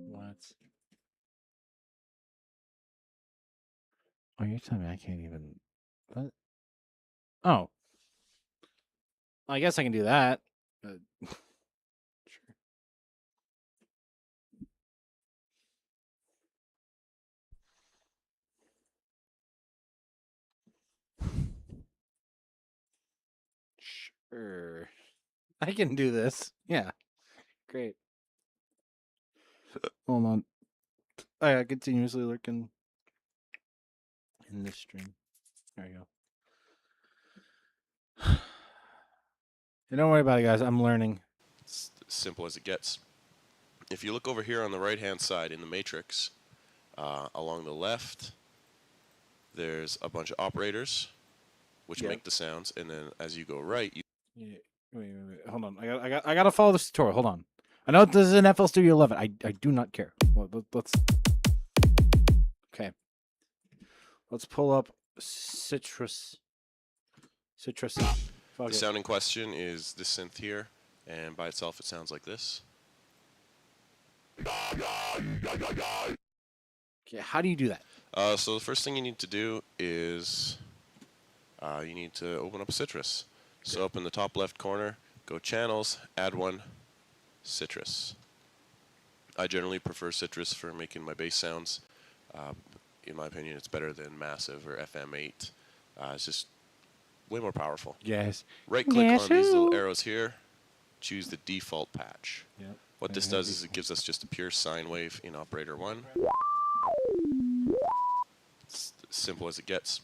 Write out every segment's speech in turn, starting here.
What? Oh, you're telling me I can't even. What? Oh. I guess I can do that. But... Sure. Sure. I can do this. Yeah. Great. Hold on. I got continuously lurking in this stream. There you go. And don't worry about it, guys. I'm learning. It's as simple as it gets. If you look over here on the right-hand side in the matrix, along the left, there's a bunch of operators, which make the sounds, and then as you go right, you... Yeah. Wait. Hold on. I got to follow this tutorial. Hold on. I know this is an FL Studio 11. I do not care. Well, let's. Okay. Let's pull up Citrus. The sound in question is this synth here, and by itself it sounds like this. Okay, how do you do that? So the first thing you need to do is you need to open up Citrus. So up in the top left corner, go Channels, Add One, Citrus. I generally prefer Citrus for making my bass sounds. In my opinion, it's better than Massive or FM8. It's just way more powerful. Yes. Right-click on these little arrows here, choose the default patch. Yep. What this does is it gives us just a pure sine wave in operator 1. It's as simple as it gets.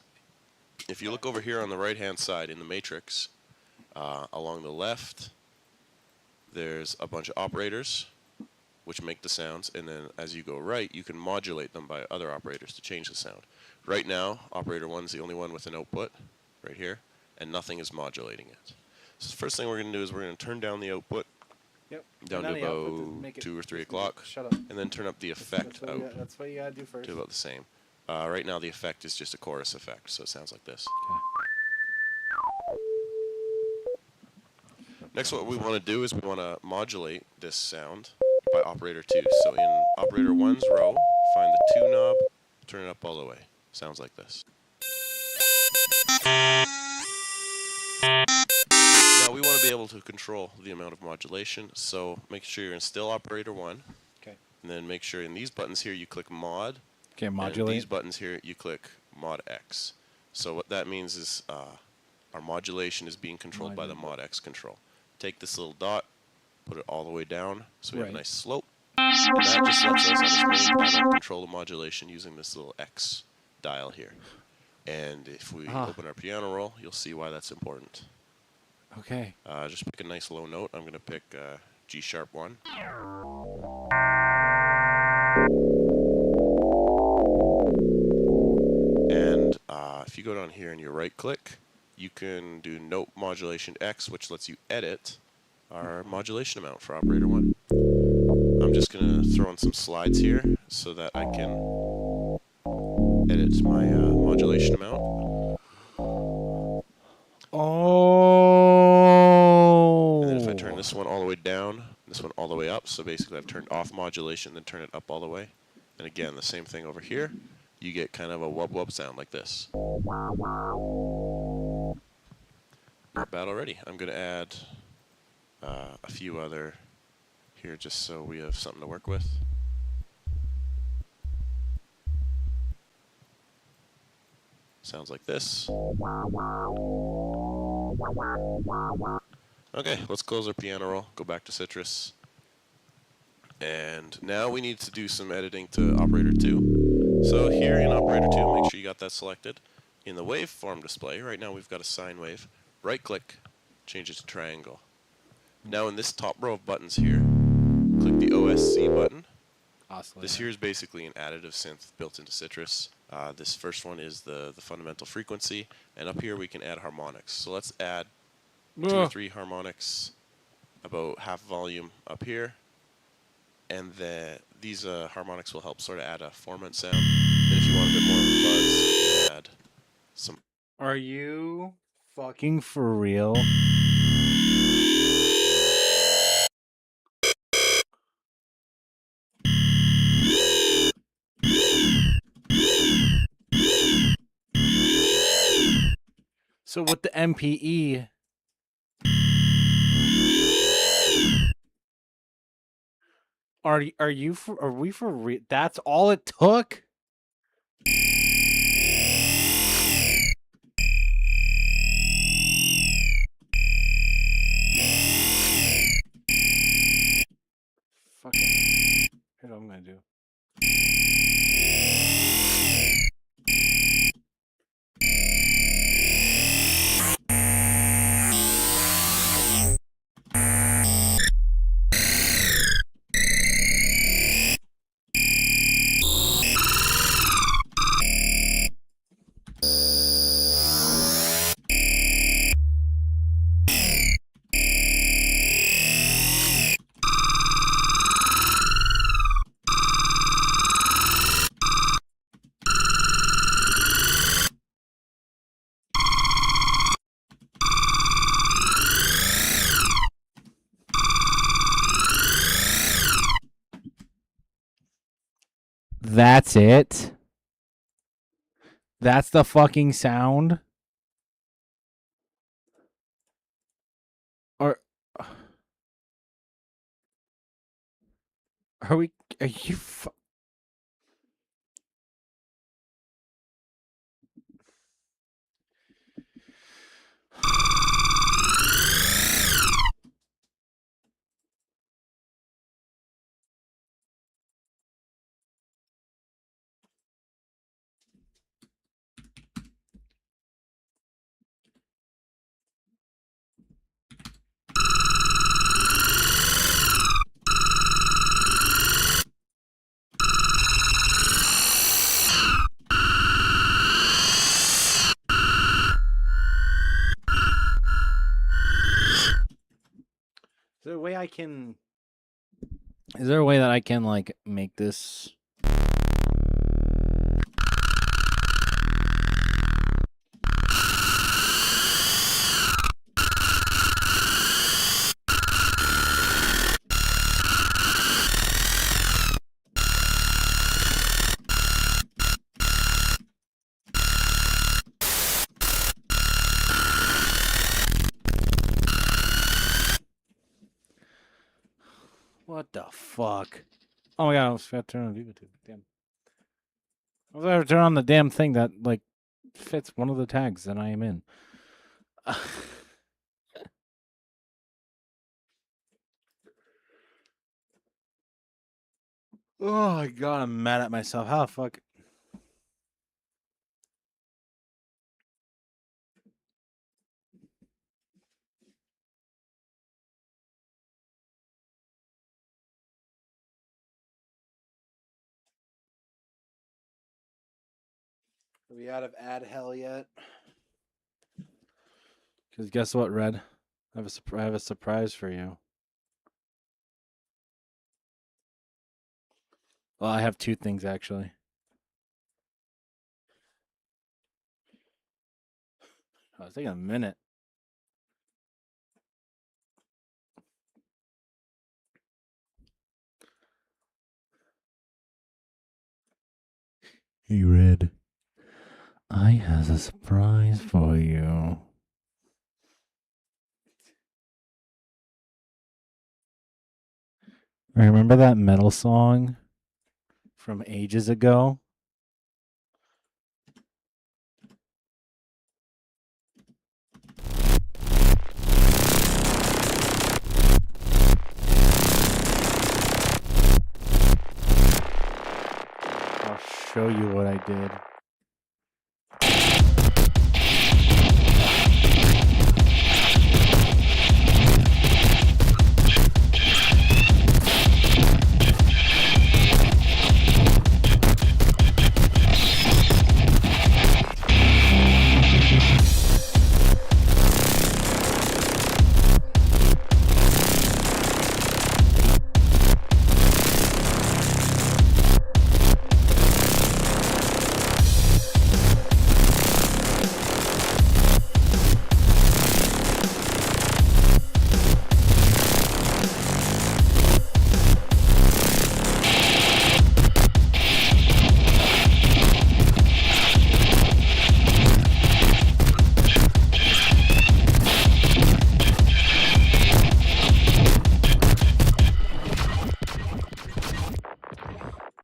If you look over here on the right-hand side in the matrix, along the left, there's a bunch of operators, which make the sounds, and then as you go right, you can modulate them by other operators to change the sound. Right now, operator 1 is the only one with an output, right here, and nothing is modulating it. So the first thing we're going to do is we're going to turn down the output down to about 2 or 3 o'clock, and then turn up the effect out That's what you gotta do first. to about the same. Right now the effect is just a chorus effect, so it sounds like this. Next, what we want to do is we want to modulate this sound by operator 2. So in operator 1's row, find the 2 knob, turn it up all the way. Sounds like this. Now we want to be able to control the amount of modulation, so make sure you're in still operator 1. Okay. And then make sure in these buttons here you click mod. Okay, modulate. And these buttons here you click mod X. So what that means is our modulation is being controlled by the mod X control. Take this little dot, put it all the way down, so we have a nice slope. And that just lets us on this main panel control the modulation using this little X dial here. And if we open our piano roll, you'll see why that's important. Okay. Just pick a nice low note. I'm going to pick G sharp 1. And if you go down here and you right click, you can do note modulation X, which lets you edit our modulation amount for operator 1. I'm just going to throw in some slides here so that I can edit my modulation amount. Oh. And then if I turn this one all the way down, this one all the way up, so basically I've turned off modulation, then turn it up all the way. And again, the same thing over here. You get kind of a wub-wub sound like this. Not bad already. I'm going to add a few other here just so we have something to work with. Sounds like this. Okay, let's close our piano roll, go back to Citrus. And now we need to do some editing to operator 2. So here in operator 2, make sure you got that selected. In the waveform display, right now we've got a sine wave. Right click, change it to triangle. Now in this top row of buttons here, click the OSC button. Oscillator. This here is basically an additive synth built into Citrus. This first one is the fundamental frequency, and up here we can add harmonics. So let's add 2 or 3 harmonics, about half volume up here, and these harmonics will help sort of add a formant sound. Then if you want a bit more of a buzz, you can add some... Are you fucking for real? So with the MPE, are you for? Are we for? That's all it took. Fuck it. Here's what I'm gonna do. That's it. That's the fucking sound. Or are we? Are you? Is there a way I can? Is there a way that I can like make this? What the fuck? Oh my god, I was forgot to turn on VivaTube. Damn. I was going to turn on the damn thing that like fits one of the tags that I am in. Oh my god, I'm mad at myself. How the fuck? Are we out of ad hell yet? Because guess what, Red? I have a surprise for you. Well, I have two things actually. Oh, it's taking a minute. Hey, Red. I have a surprise for you. Remember that metal song from ages ago? I'll show you what I did.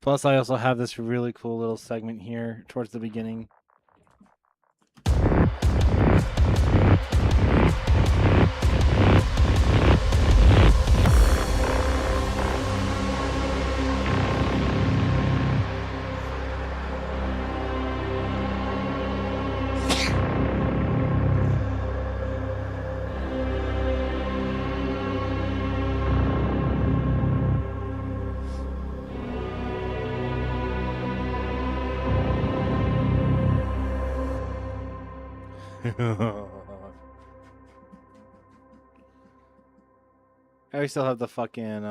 Plus, I also have this really cool little segment here towards the beginning. I still have the fucking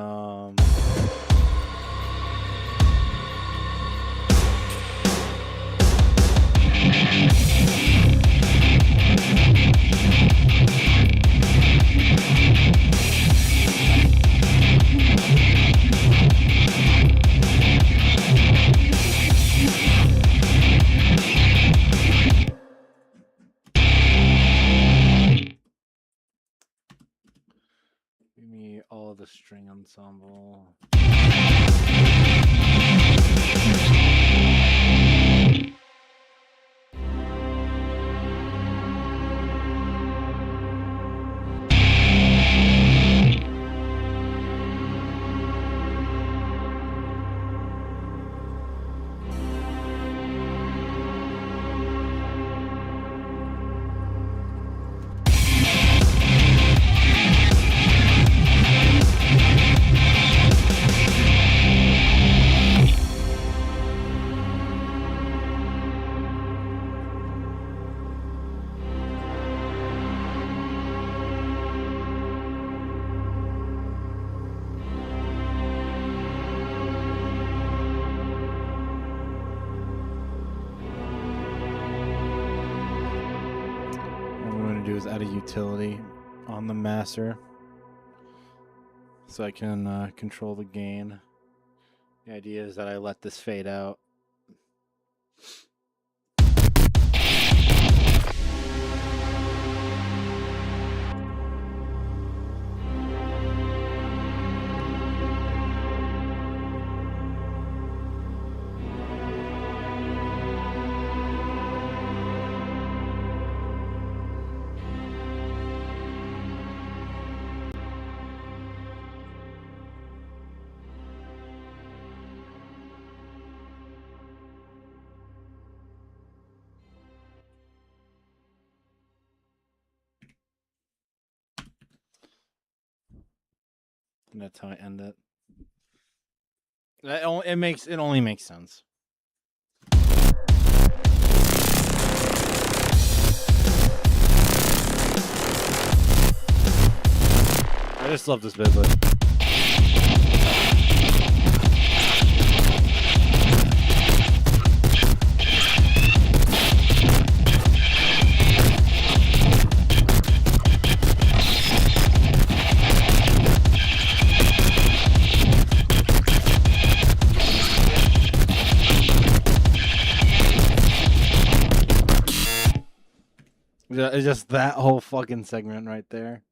give me all of the string ensemble. Is add a utility on the master so I can control the gain. The idea is that I let this fade out. And that's how I end it. It only makes sense. I just love this bit. It's just that whole fucking segment right there.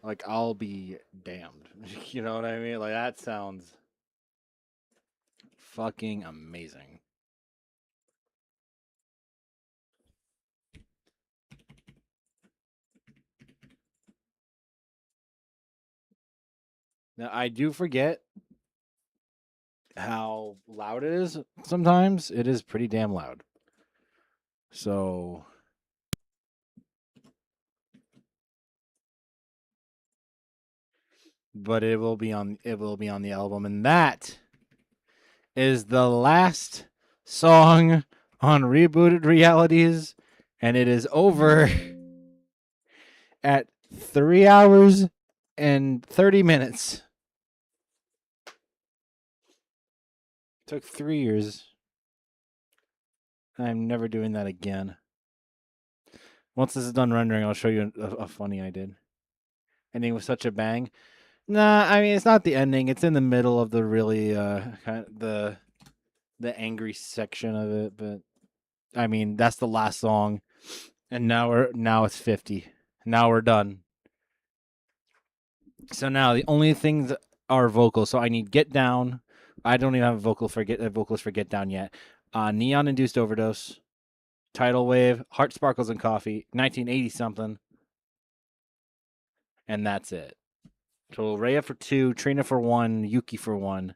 Like, I'll be damned. You know what I mean? Like, that sounds fucking amazing. Now, I do forget how loud it is sometimes. It is pretty damn loud. So but it will be on the album, and that is the last song on Rebooted Realities, and it is over at 3 hours and 30 minutes. Took 3 years. I'm never doing that again. Once this is done rendering, I'll show you a funny I did. Ending with such a bang. Nah, I mean, it's not the ending. It's in the middle of the really kind of the angry section of it, but I mean, that's the last song. And now it's 50. Now we're done. So now the only things are vocals. So I need Get Down. I don't even have a vocalist for Get Down yet. Neon Induced Overdose, Tidal Wave, Heart Sparkles and Coffee, 1980 something, and that's it. So Rhea for 2, Trina for 1, Yuki for 1. I'm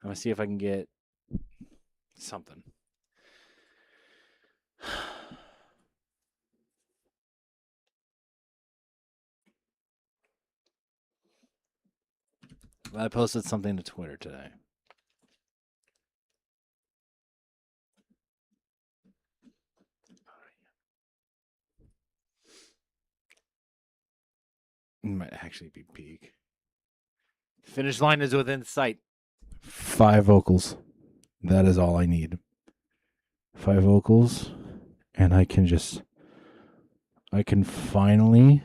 gonna see if I can get something. I posted something to Twitter today. It might actually be peak. Finish line is within sight. 5 vocals. That is all I need. 5 vocals. And I can finally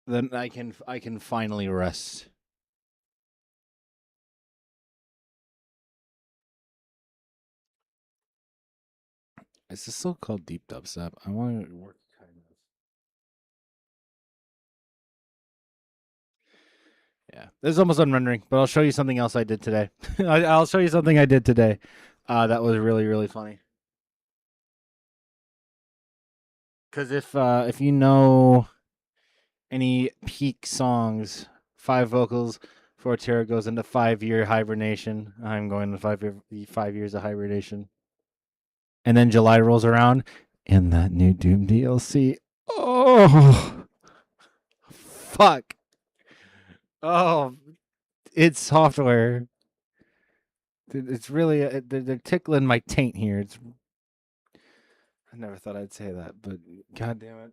then I can finally rest. Is this still called deep dubstep? I want to work kind of. Yeah, this is almost done rendering, but I'll show you something else I did today. I'll show you something I did today. That was really, really funny. Because if you know any peak songs, 5 vocals, Forterra goes into 5-year hibernation. I'm going to 5 years of hibernation. And then July rolls around, and that new Doom DLC. Oh, fuck. Oh, it's software. It's really they're tickling my taint here. I never thought I'd say that, but god damn it.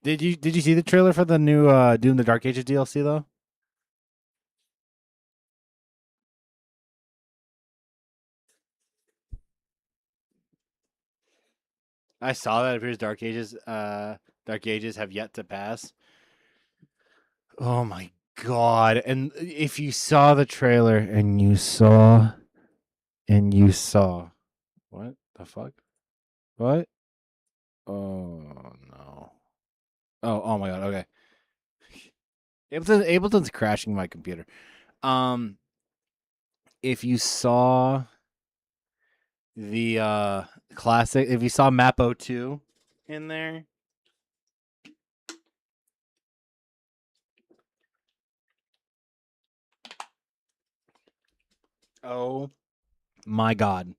Did you see the trailer for the new Doom the Dark Ages DLC though? I saw that. It appears Dark Ages have yet to pass. Oh my god. And if you saw the trailer and you saw what the fuck? What? Oh no. Oh my god, okay. Ableton's crashing my computer. If you saw the classic, if you saw Map 02 in there, oh my god.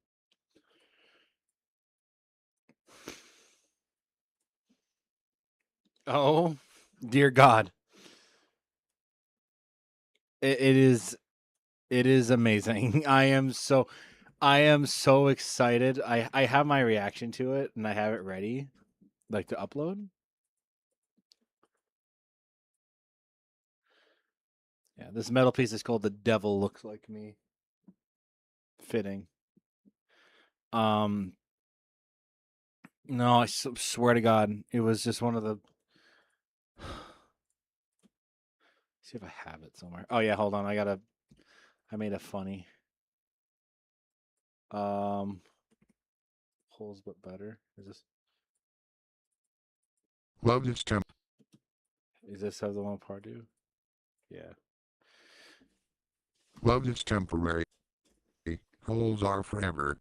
Oh dear god. It is amazing. I am so excited. I have my reaction to it and I have it ready, like to upload. Yeah, this metal piece is called "The Devil Looks Like Me." Fitting. No, I swear to God, it was just one of the. See if I have it somewhere. Oh yeah, hold on. I made a funny. Holes but better. Is this? Love is temp. Is this how the one part do? Yeah. Love is temporary. Holes are forever.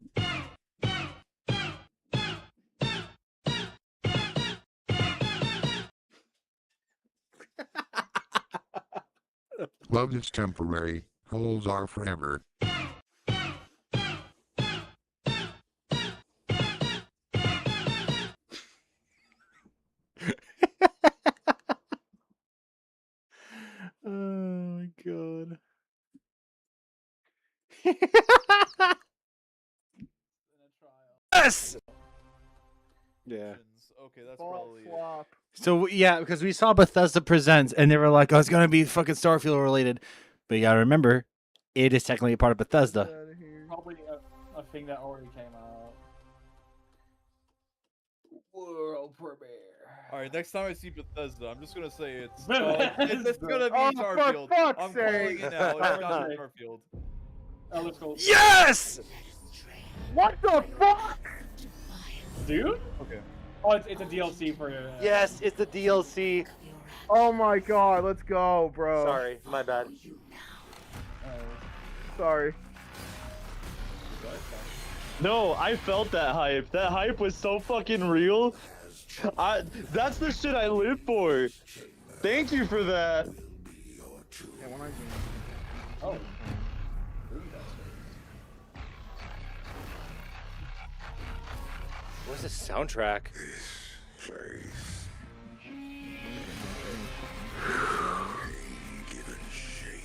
Love is temporary. Holes are forever. Oh my god. Yes. Yeah. Okay, that's probably it. So yeah, because we saw Bethesda Presents, and they were like, "Oh, it's gonna be fucking Starfield related," but you gotta remember, it is technically a part of Bethesda. Probably a thing that already came out. world premiere. All right, next time I see Bethesda, I'm just gonna say it's Bethesda. gonna be Oh, for Starfield. fuck's I'm calling sake. it now. It's gotta be Starfield. Elder Scrolls. Yes! What the fuck? Dude? Okay. Oh, it's a DLC for. Yes, it's the DLC. Oh my god, let's go, bro. Sorry, my bad. Sorry. No, I felt that hype. That hype was so fucking real. That's the shit I live for. Thank you for that. Yeah, when I Oh. Where's the soundtrack? Given shame,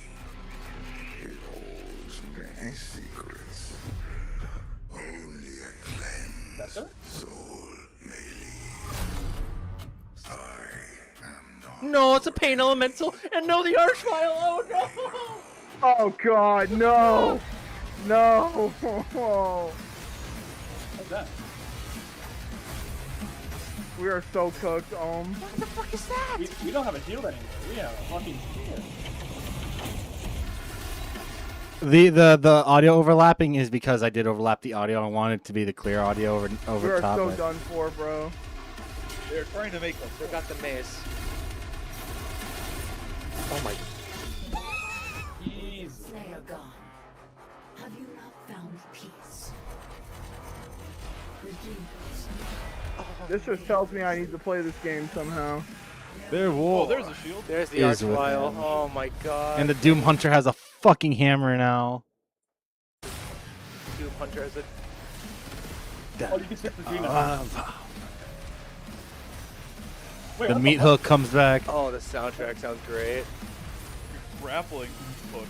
it holds many secrets. Only a cleansed soul may leave. I am not. No, it's a pain elemental, and no, the Archvile. Oh no! Oh god, no! No! What's that? We are so cooked, What the fuck is that? We don't have a shield anymore. We have a fucking shield. The audio overlapping is because I did overlap the audio. I wanted it to be the clear audio We over are top. so but- done for, bro. They're trying to make us. Forgot the mace. Oh my. Jeez. Slayer gone. Have you not found peace? Redeemers. This just tells me I need to play this game somehow. There, Oh, whoa. there's a shield. There's the Is with Archvile. him. Oh my god. And the Doom Hunter has a fucking hammer now. Doom Hunter has a. Oh, you can switch between them. Wait, The what meat fuck? hook comes back. Oh, the soundtrack sounds great. Grappling hook.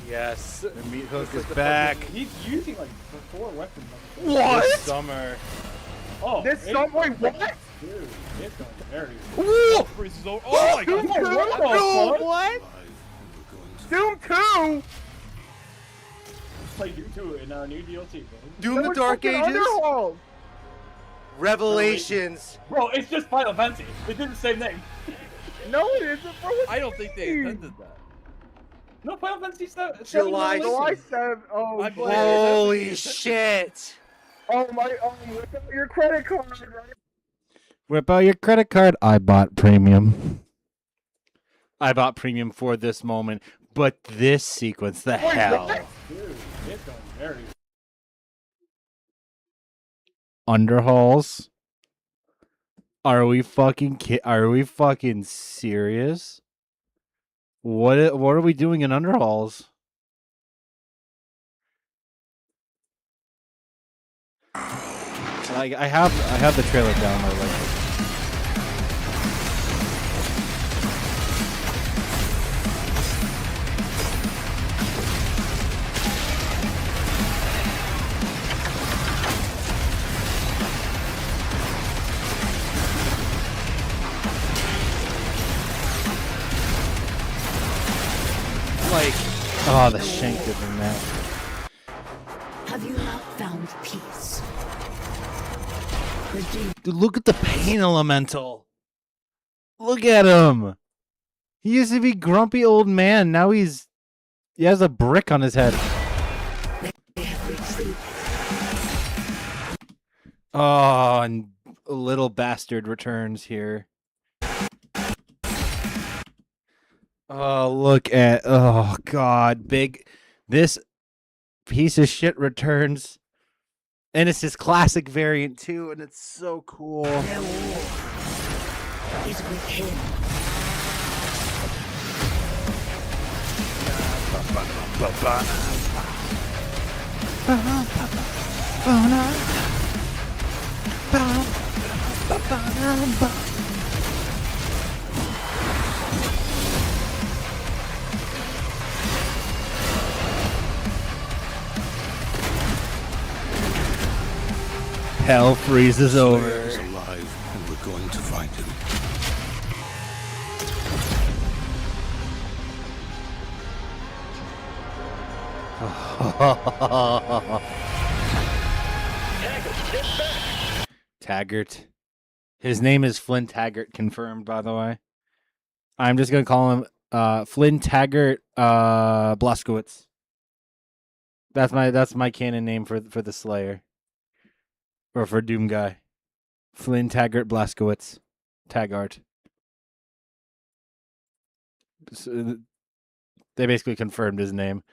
Yes. The meat hook This is the back. He's using like 4 weapons. What? This summer. Oh, This it's- some wait, what? Dude, it's going very. Woo! Freeze is over. Oh my Doom god. 2? No, What? Doom 2? Play Doom 2 in our new DLC, bro. Doom That the was Dark fucking Ages? Underworld. Revelations. Bro, it's just Final Fantasy. They did the same thing. No, it isn't, bro. What I don't think they do you mean? intended that. No, Final Fantasy 7. July July 7th. Oh, I'm boy. glad- Holy shit. Oh my, whip out your credit card, right? Whip out your credit card. I bought premium. I bought premium for this moment, but this sequence, the hell. what? Dude, it's going very. Underhalls. Are we fucking Are we fucking serious? What are we doing in Underhalls? I have the trailer downloaded. Like, oh, the shank is in that. Have you not found peace? Redeemers. Dude, look at the pain elemental. Look at him. He used to be grumpy old man. Now he has a brick on his head. They have retreated. Oh, and little bastard returns here. Oh, look at, oh god, this piece of shit returns. And it's his classic variant too, and it's so cool. Their war is with him. Hell freezes over. Is alive, and we're going to find him. Taggart. His name is Flynn Taggart, confirmed, by the way. I'm just gonna call him Flynn Taggart Blaskowitz. That's my canon name for the Slayer. Or for Doom Guy. Flynn Taggart Blaskowitz. Taggart. So, they basically confirmed his name.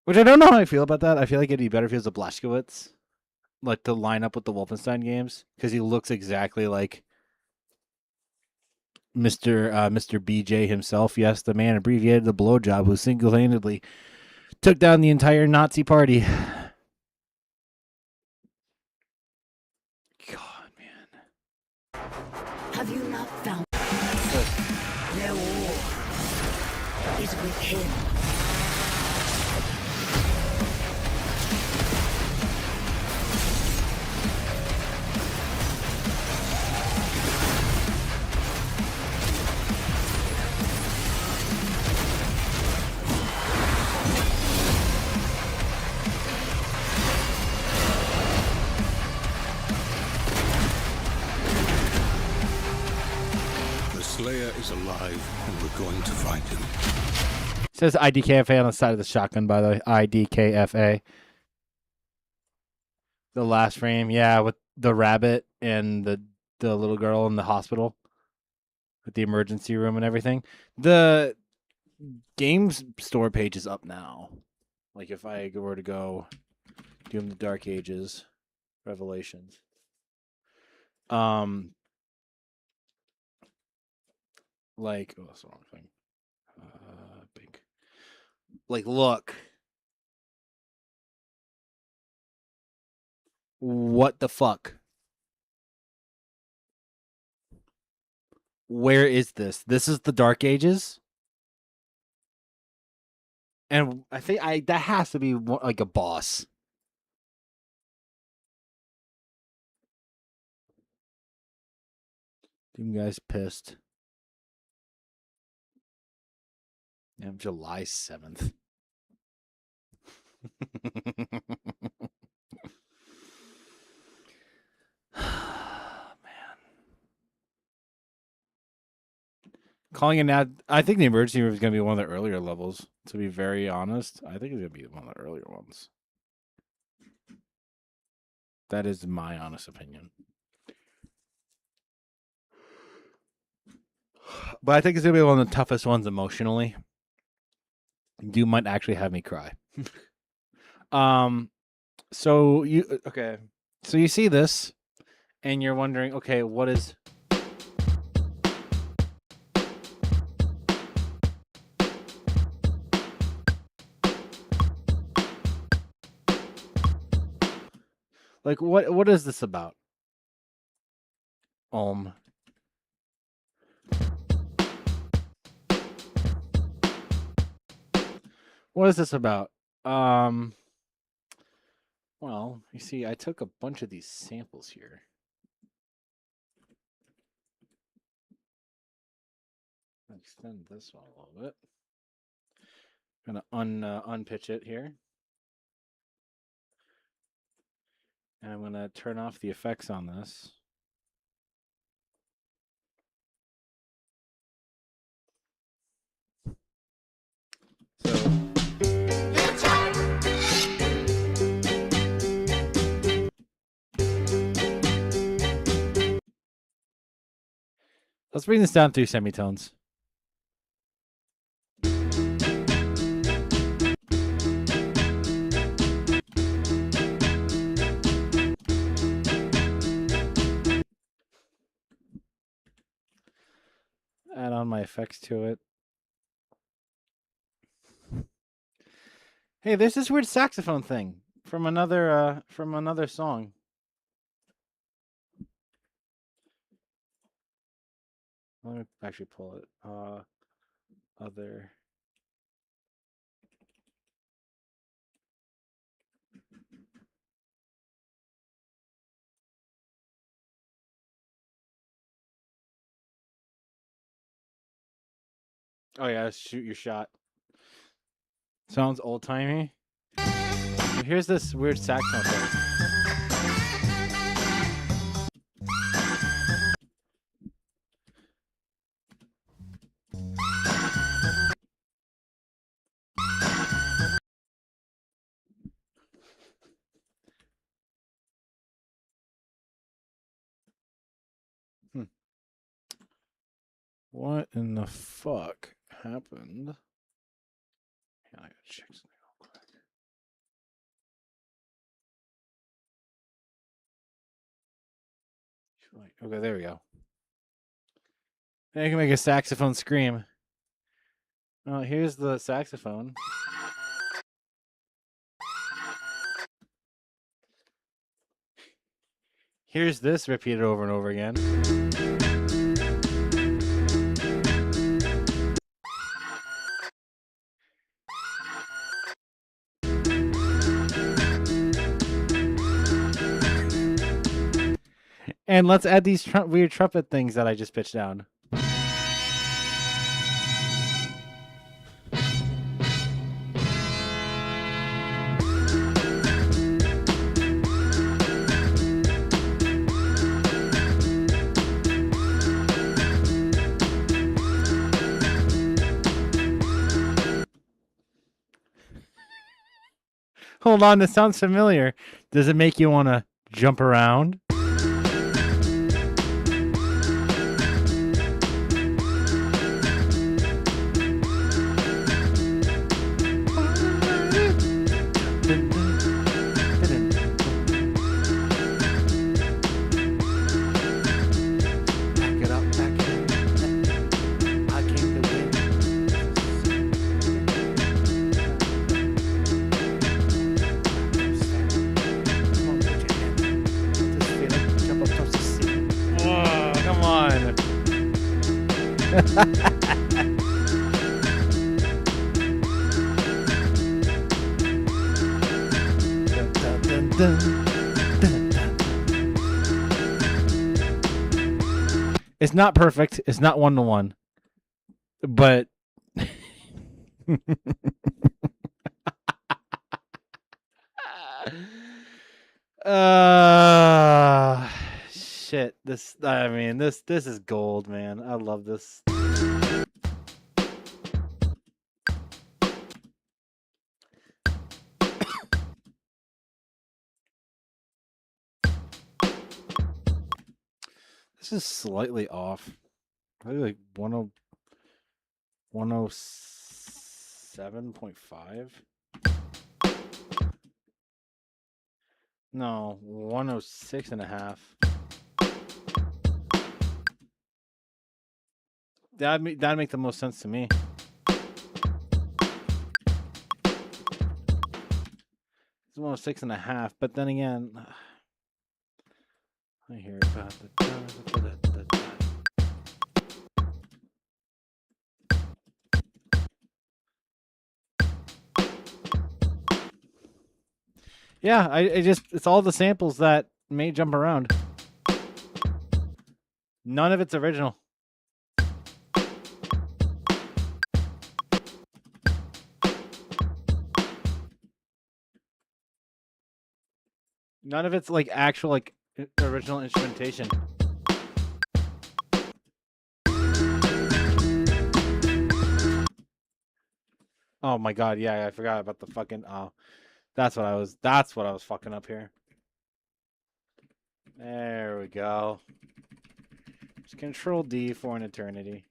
Which I don't know how I feel about that. I feel like it'd be better if he was a Blaskowitz. Like to line up with the Wolfenstein games. Because he looks exactly like Mr. BJ himself. Yes, the man abbreviated the blowjob who single-handedly took down the entire Nazi party. God, man. Have you not found their war is with him? The Slayer is alive, and we're going to find him. It says IDKFA on the side of the shotgun, by the way. IDKFA. The last frame, yeah, with the rabbit and the little girl in the hospital with the emergency room and everything. The games store page is up now. Like if I were to go Doom the Dark Ages Revelations. Like, oh, that's the wrong thing. Big. Like, look. What the fuck? Where is this? This is the Dark Ages? And I think that has to be like a boss. Doom Guy's pissed. Yeah, July 7th. Man. Calling it now, I think the emergency room is going to be one of the earlier levels, to be very honest. I think it's going to be one of the earlier ones. That is my honest opinion. But I think it's going to be one of the toughest ones emotionally. You might actually have me cry. So you see this and you're wondering, okay, what is like what is this about? What is this about? Well, you see, I took a bunch of these samples here. Extend this one a little bit. I'm gonna unpitch it here. And I'm gonna turn off the effects on this. So let's bring this down 3 semitones. Add on my effects to it. Hey, there's this weird saxophone thing from another song. Let me actually pull it. Other. Oh yeah, shoot your shot. Sounds old timey. Here's this weird saxophone thing. What in the fuck happened? Yeah, I gotta check something real quick. Okay, there we go. Now you can make a saxophone scream. Oh, here's the saxophone. Here's this repeated over and over again. And let's add these weird trumpet things that I just pitched down. Hold on, this sounds familiar. Does it make you want to jump around? It's not perfect. It's not 1-to-1. But shit. This is gold, man. I love this. This is slightly off. I think like 107.5. No, 106.5. That'd make the most sense to me. It's 106.5, but then again, I hear it about the. Yeah, it's all the samples that may jump around. None of it's original. None of it's like actual like original instrumentation. Oh my god, yeah, I forgot about the fucking that's what I was fucking up here. There we go. Just Control D for an eternity.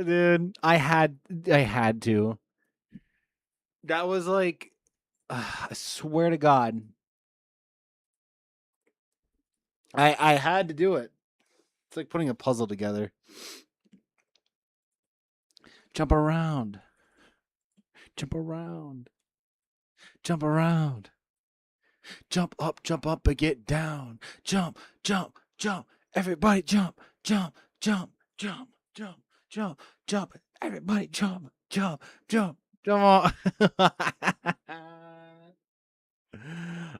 Dude, I had to. That was like, I swear to God, I had to do it. It's like putting a puzzle together. Jump around, jump around, jump around, jump up, and get down. Jump, jump, jump. Everybody jump, jump, jump, jump, jump, jump, jump. Everybody jump, jump, jump, jump on.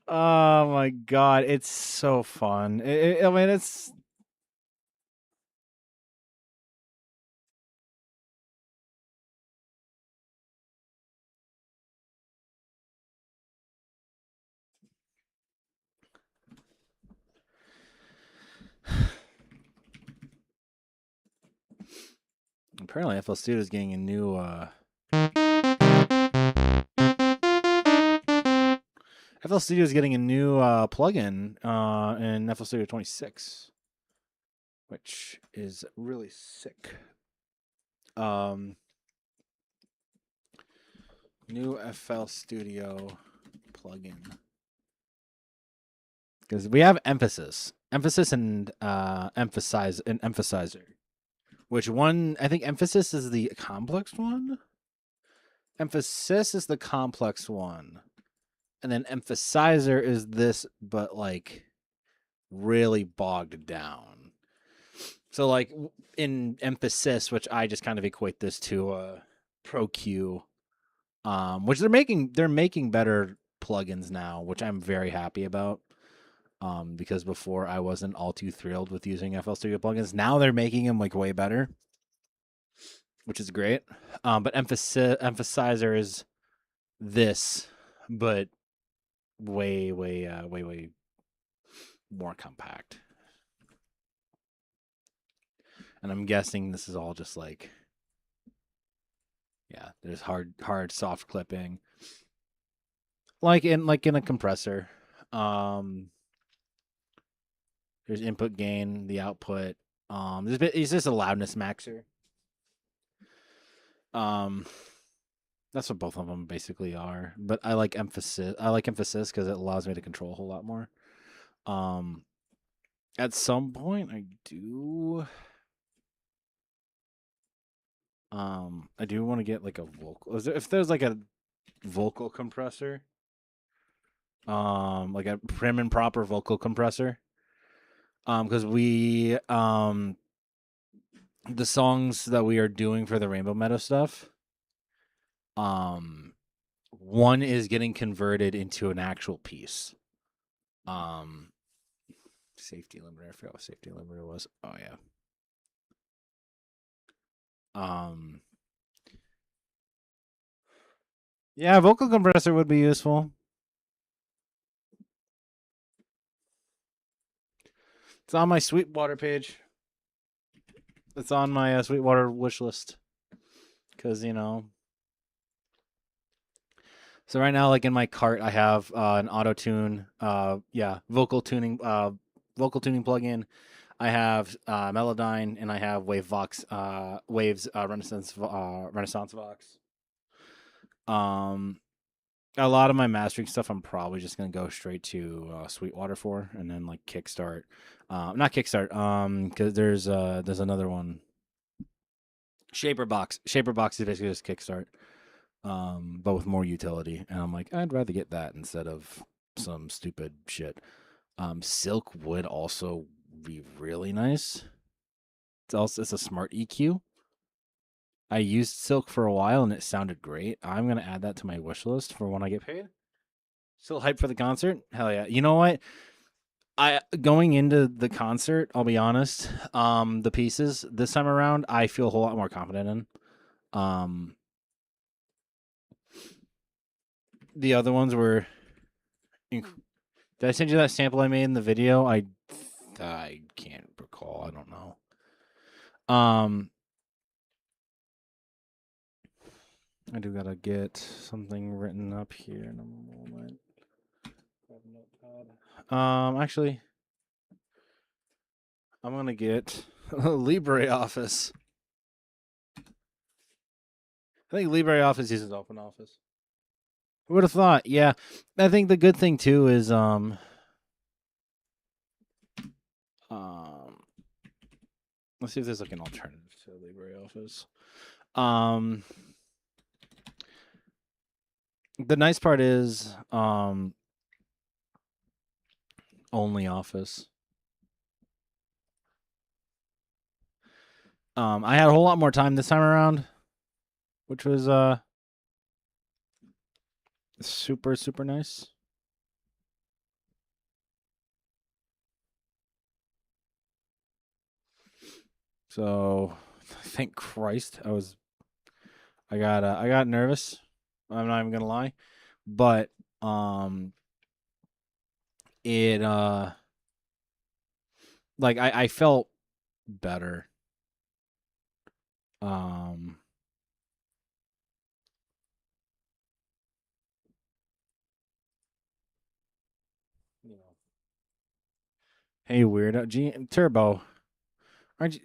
Oh my god, it's so fun. I mean, it's apparently FL Studio is getting a new FL Studio is getting a new plugin in FL Studio 26, which is really sick. New FL Studio plugin, because we have emphasis and emphasizer. Which one? I think emphasis is the complex one. Emphasis is the complex one. And then emphasizer is this, but like really bogged down. So like in emphasis, which I just kind of equate this to Pro Q, which they're making better plugins now, which I'm very happy about. Because before I wasn't all too thrilled with using FL Studio plugins. Now they're making them like way better, which is great. But emphasizer is this, but way more compact. And I'm guessing this is all just like, yeah, there's hard soft clipping, like in a compressor. There's input gain, the output. It's just a loudness maxer. That's what both of them basically are. But I like emphasis. I like emphasis because it allows me to control a whole lot more. At some point, I do want to get like a vocal. If there's like a vocal compressor, like a prim and proper vocal compressor. Because we the songs that we are doing for the Rainbow Meadow stuff, one is getting converted into an actual piece. Safety limiter. I forgot what safety limiter was. Oh yeah. Yeah, vocal compressor would be useful. It's on my Sweetwater page. It's on my Sweetwater wish list. Because, you know. So right now, like in my cart, I have an auto-tune, vocal tuning plugin. I have Melodyne, and I have Waves Renaissance Vox. A lot of my mastering stuff, I'm probably just gonna go straight to Sweetwater for, and then like Kickstart. Not Kickstart. Because there's another one. Shaperbox. Shaperbox is basically just Kickstart, but with more utility. And I'm like, I'd rather get that instead of some stupid shit. Silk would also be really nice. It's a smart EQ. I used Silk for a while and it sounded great. I'm gonna add that to my wish list for when I get paid. Still hyped for the concert? Hell yeah! You know what? Going into the concert, I'll be honest. The pieces this time around, I feel a whole lot more confident in. The other ones were. Did I send you that sample I made in the video? I can't recall. I don't know. I do gotta get something written up here in a moment. Actually, I'm gonna get LibreOffice. I think LibreOffice uses OpenOffice. Who would have thought? Yeah, I think the good thing too is let's see if there's like an alternative to LibreOffice. The nice part is only Office. I had a whole lot more time this time around, which was super nice. So thank Christ I got nervous. I'm not even gonna lie, but it like I felt better Um, you know. Hey, weirdo. Turbo. Aren't you,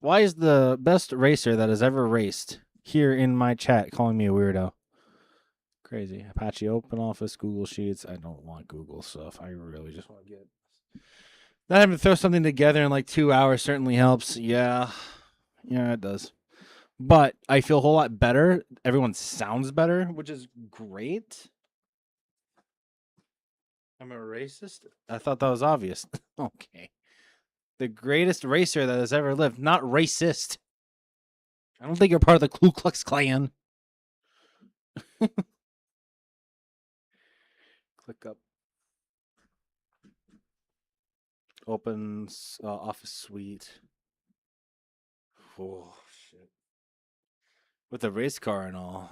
why is the best racer that has ever raced here in my chat calling me a weirdo? Crazy. Apache Open Office, Google Sheets. I don't want Google stuff. I really just want to get. Not having to throw something together in like 2 hours certainly helps. Yeah. Yeah, it does. But I feel a whole lot better. Everyone sounds better, which is great. I'm a racist? I thought that was obvious. Okay. The greatest racer that has ever lived. Not racist. I don't think you're part of the Ku Klux Klan. Click up. Open Office Suite. Oh, shit. With the race car and all.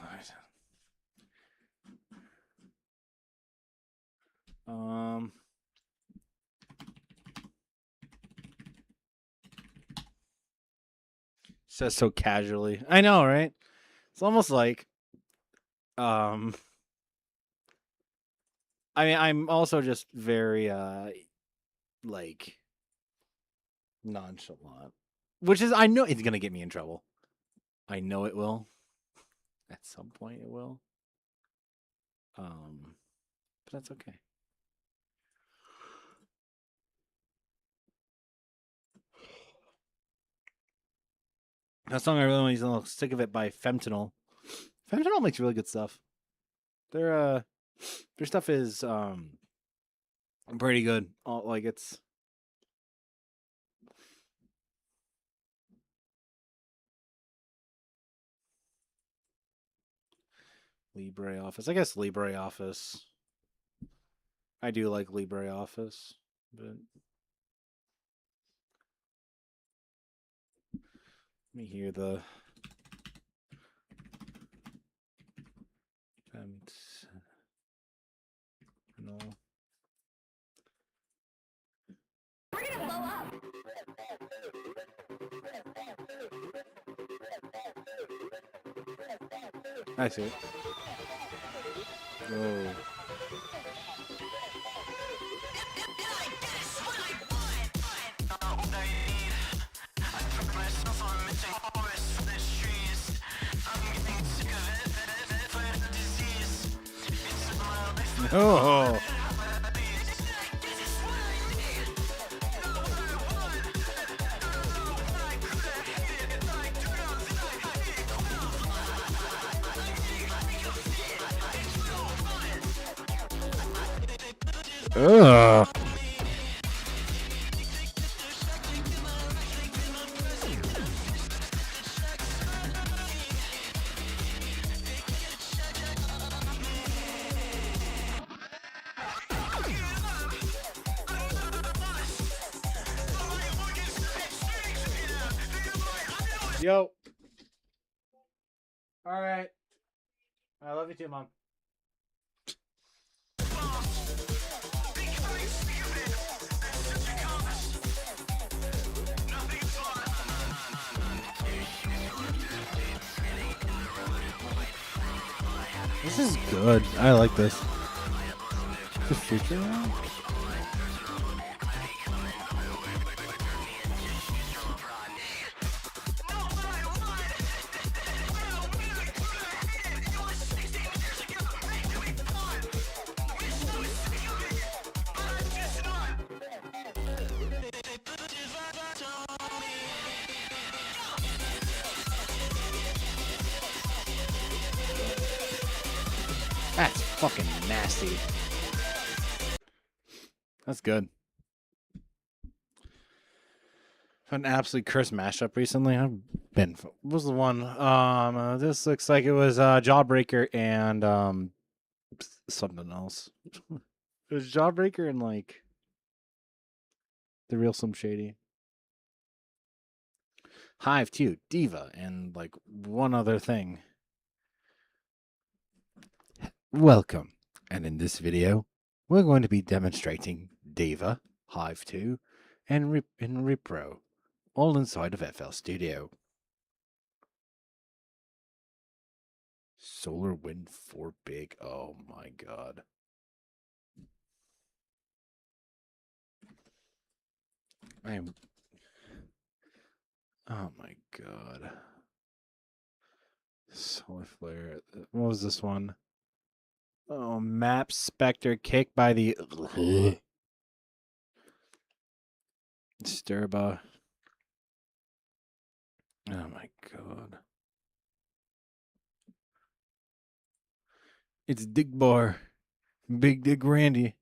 Says so casually. I know, right? It's almost like I mean, I'm also just very like nonchalant, which is I know it's gonna get me in trouble. I know it will. At some point, it will. But that's okay. That song I really want to use, I'm sick of it by Fentanyl. Fentanyl makes really good stuff. Their stuff is pretty good. Like it's LibreOffice. I guess LibreOffice. I do like LibreOffice, but let me hear the no. We're gonna blow up. I see it. Whoa. Oh. Ugh. Yo. All right. I love you too, Mom. This is good. I like this. The future round? That's fucking nasty. That's good. An absolute cursed mashup recently. I've been. What was the one? This looks like it was Jawbreaker and something else. It was Jawbreaker and like the real Slim Shady. Hive 2, Diva, and like one other thing. Welcome, and in this video, we're going to be demonstrating Diva, Hive 2, and Repro, all inside of FL Studio. Solar Wind 4 big. Oh my god. I am. Oh my god. Solar Flare. What was this one? Oh, Map Spectre kicked by the Sturba. Oh my god. It's Dick Bar. Big Dick Randy.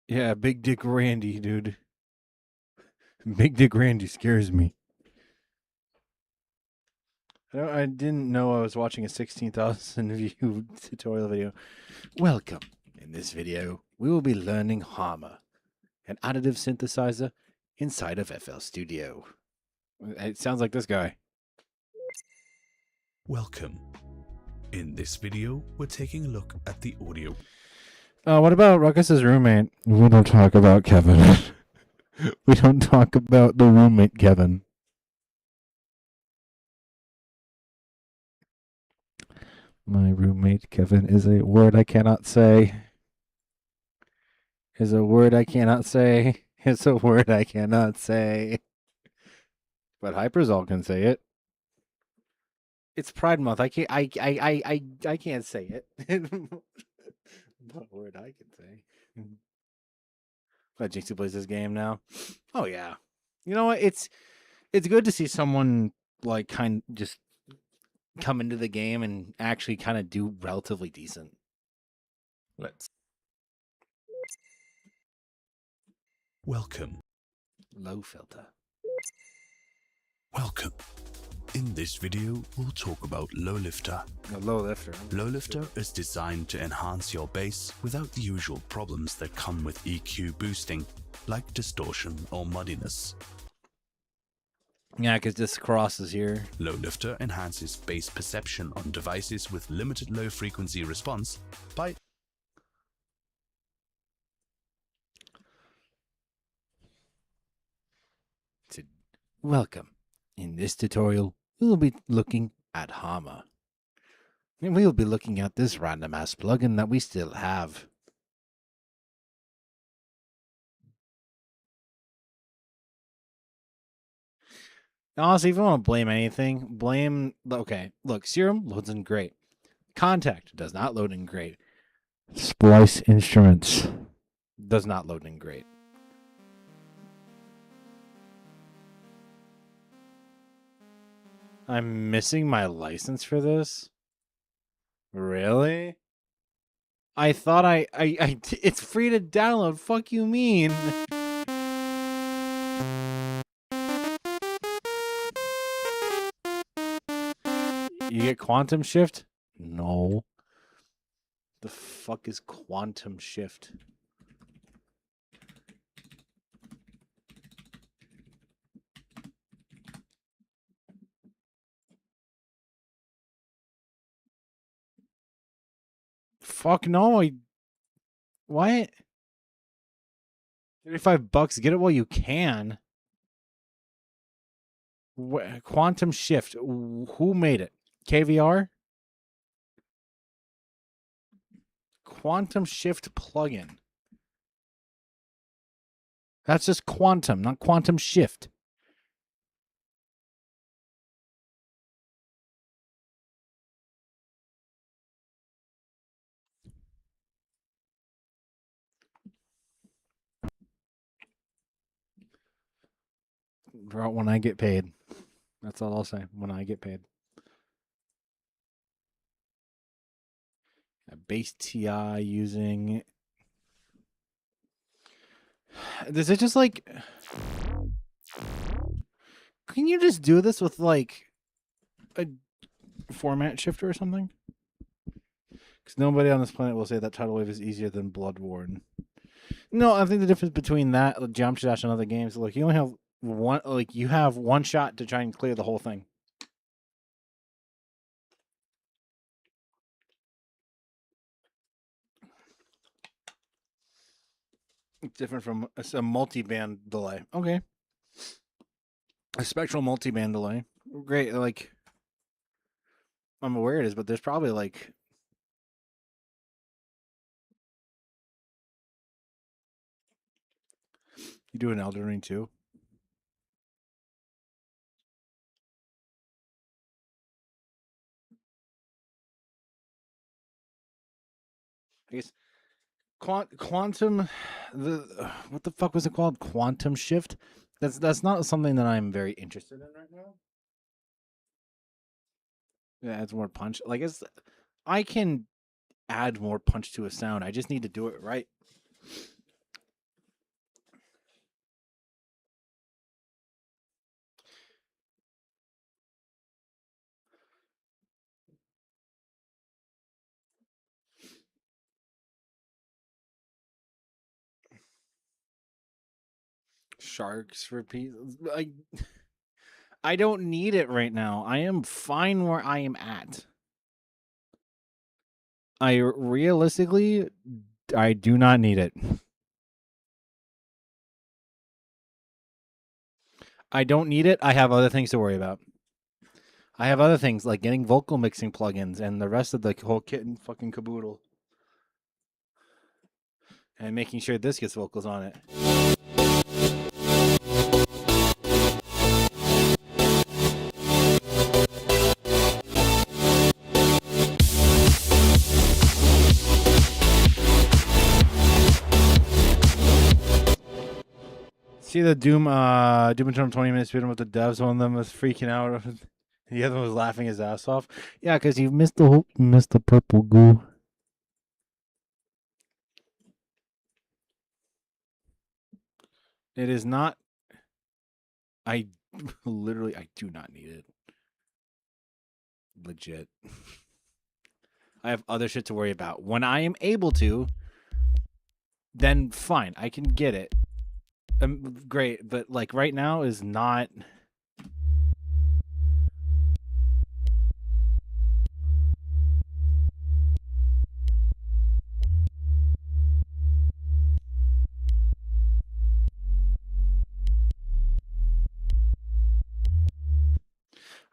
Yeah, Big Dick Randy, dude. Big Dick Randy scares me. I didn't know I was watching a 16,000 view tutorial video. Welcome. In this video, we will be learning Harmor, an additive synthesizer inside of FL Studio. It sounds like this guy. Welcome. In this video, we're taking a look at the audio. What about Ruckus's roommate? We don't talk about Kevin. We don't talk about the roommate, Kevin. My roommate, Kevin, is a word I cannot say. Is a word I cannot say. It's a word I cannot say. But Hyperzol can say it. It's Pride Month. I can't can't say it. What word I can say. But Jinxie plays this game now. Oh yeah. You know what? It's good to see someone like just come into the game and actually kind of do relatively decent. Let's. Welcome. Low filter. Welcome. In this video, we'll talk about Low Lifter. A low lifter. Low Lifter is designed to enhance your bass without the usual problems that come with EQ boosting, like distortion or muddiness. Yeah, because this crosses here. Low Lifter enhances bass perception on devices with limited low frequency response by Welcome. In this tutorial, we will be looking at Harmor. And we will be looking at this random ass plugin that we still have. Honestly, if you want to blame anything, blame... Okay, look, Serum loads in great. Contact does not load in great. Splice Instruments does not load in great. I'm missing my license for this? Really? I thought it's free to download. Fuck you mean? You get Quantum Shift? No. The fuck is Quantum Shift? Fuck no, what? $35, get it while you can. Quantum Shift, who made it? KVR? Quantum Shift plugin. That's just Quantum, not Quantum Shift. When I get paid. That's all I'll say. When I get paid. A base TI using... Is it just like... Can you just do this with like a format shifter or something? Because nobody on this planet will say that Tidal Wave is easier than Bloodborne. No, I think the difference between that, Geometry Dash, and other games, like you only have one, like you have one shot to try and clear the whole thing. It's different from a multi-band delay. Okay. A spectral multi-band delay. Great. Like, I'm aware it is, but there's probably like you do an Elden Ring too. I guess quantum the what the fuck was it called? Quantum shift. That's not something that I'm very interested in right now. Yeah, adds more punch. Like I can add more punch to a sound. I just need to do it right. Sharks repeat. I don't need it right now. I am fine where I am at. I realistically, I do not need it. I don't need it. I have other things to worry about. I have other things like getting vocal mixing plugins and the rest of the whole kit and fucking caboodle. And making sure this gets vocals on it. See the Doom Eternal 20-minute speedrun with the devs. One of them was freaking out. The other one was laughing his ass off. Yeah, because you missed the purple goo. It is not. I literally, I do not need it. Legit. I have other shit to worry about. When I am able to, then fine, I can get it. Great, but like right now is not.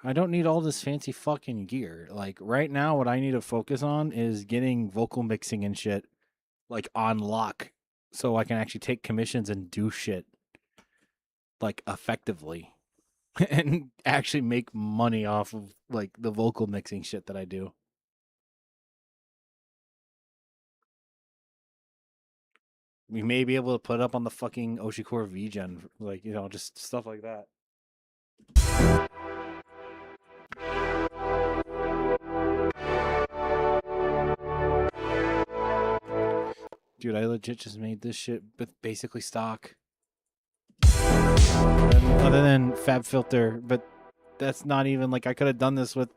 I don't need all this fancy fucking gear. Like right now, what I need to focus on is getting vocal mixing and shit like on lock, so I can actually take commissions and do shit like effectively, and actually make money off of like the vocal mixing shit that I do. We may be able to put up on the fucking Oshicore VGen, like just stuff like that. Dude, I legit just made this shit with basically stock. Other than Fab Filter, but that's not even like I could have done this with.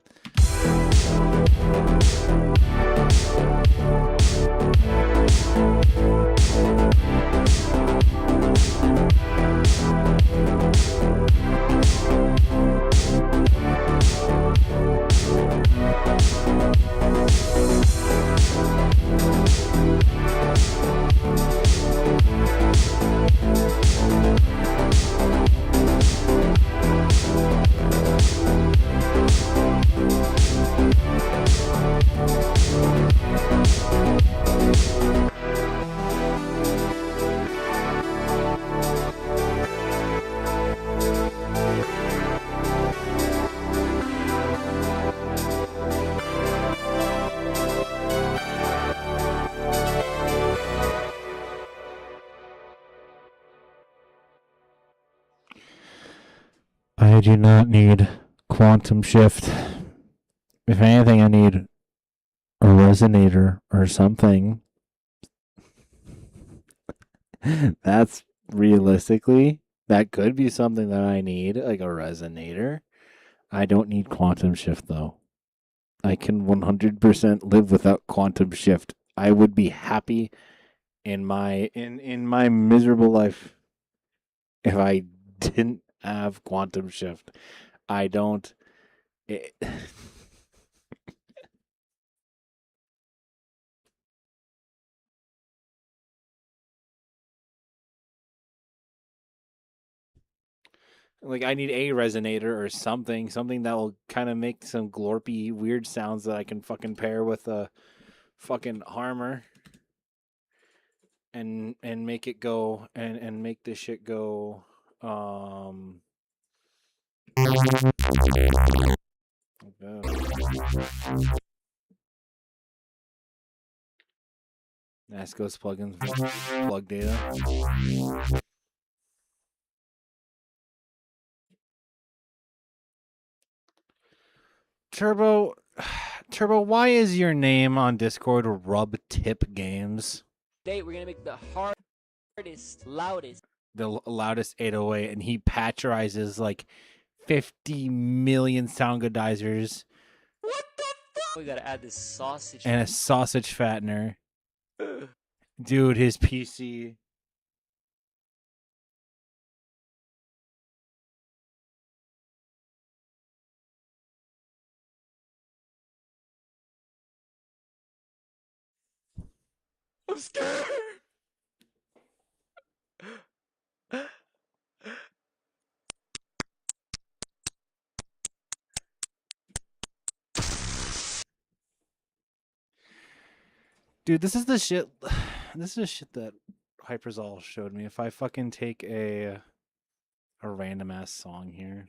I do not need quantum shift. If anything, I need a resonator or something. That's realistically, that could be something that I need, like a resonator. I don't need quantum shift though. I can 100% live without quantum shift. I would be happy in my miserable life if I didn't have quantum shift. I don't. Like I need a resonator or something that will kind of make some glorpy weird sounds that I can fucking pair with a fucking armor and make it go and make this shit go Nascos plugins plug data. Turbo, why is your name on Discord Rub Tip Games? Today we're gonna make the hardest, loudest. The loudest 808, and he patronizes like 50 million sound goodizers. What the fuck? We gotta add this sausage. And a sausage fattener. Dude, his PC. I'm scared. Dude, this is the shit. This is the shit that Hyperzol showed me. If I fucking take a random ass song here,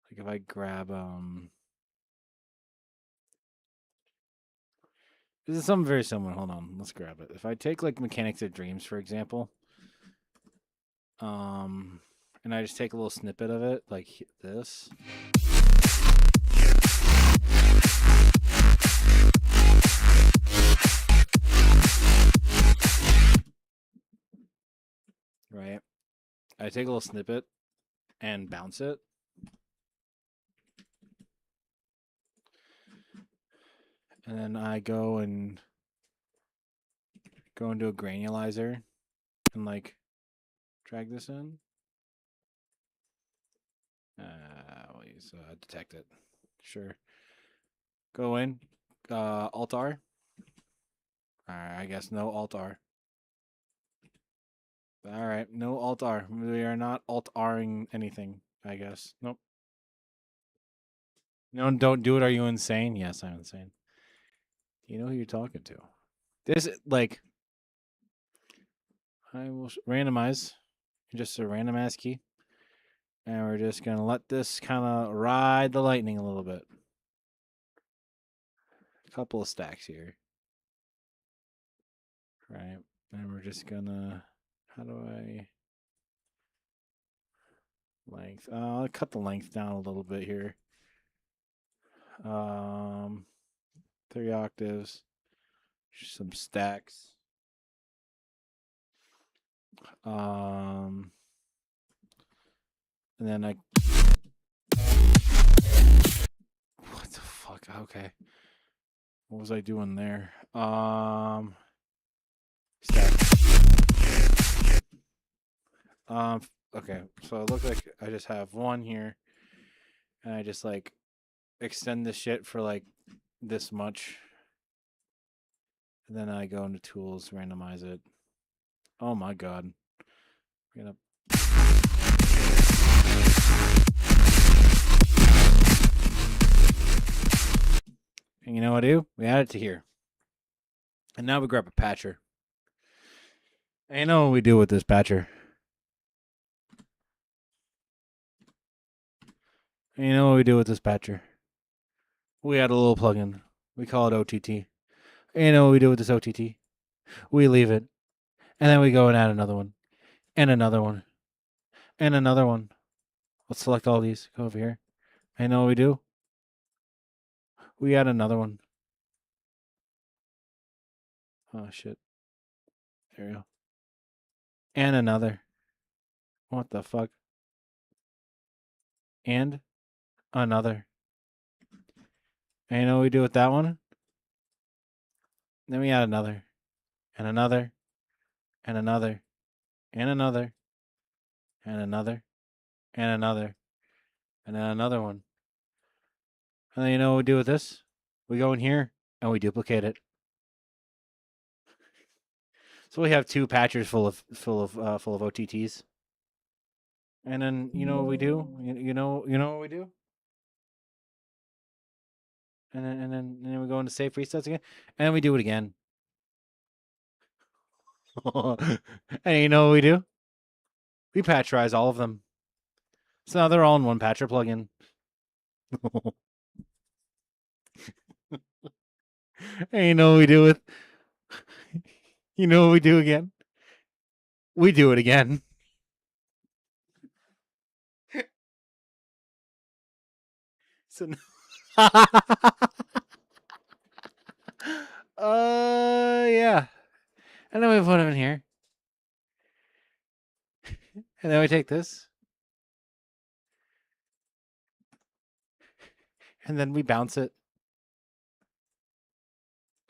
like if I grab this is something very similar. Hold on, let's grab it. If I take like Mechanics of Dreams for example, and I just take a little snippet of it, like this. Right. I take a little snippet and bounce it. And then I go into a granulizer and like drag this in. We'll use detect it. Sure. Go in. Alt R. Alright, I guess no Alt R. Alright, no Alt R. We are not Alt Ring anything, I guess. Nope. No, don't do it. Are you insane? Yes, I'm insane. You know who you're talking to. This, like, I will randomize. Just a random ass key. And we're just going to let this kind of ride the lightning a little bit. A couple of stacks here. Right. And we're just going to, how do I, length. I'll cut the length down a little bit here. 3 octaves. Some stacks. And then I. What the fuck? Okay. What was I doing there? Stack. Okay. So it looks like I just have one here, and I just like extend the shit for like this much, and then I go into tools, randomize it. Oh my god. We're gonna. And you know what I do? We add it to here. And now we grab a patcher. And you know what we do with this patcher? And you know what we do with this patcher? We add a little plugin. We call it OTT. And you know what we do with this OTT? We leave it. And then we go and add another one. And another one. And another one. Let's select all these. Go over here. And you know what we do? We add another one. Oh, shit. There we go. And another. What the fuck? And another. And you know what we do with that one? Then we add another. And another. And another. And another. And another. And another. And then another one. And then you know what we do with this? We go in here and we duplicate it. So we have 2 patchers full of OTTs. And then you know what we do? You know what we do? And then we go into safe resets again. And then we do it again. And you know what we do? We patcherize all of them. So now they're all in one patcher plugin. And you know what we do with you know what we do again? We do it again. So yeah. And then we put them in here. And then we take this. And then we bounce it.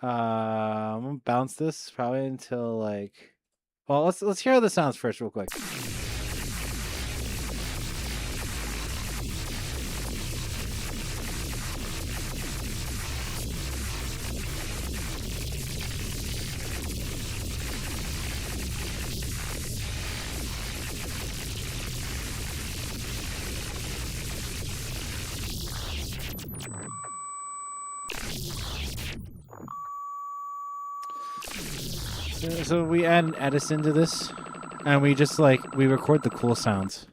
I'm gonna bounce this probably until like, well, let's hear how this sounds first real quick. So we add an Edison to this, and we just like we record the cool sounds.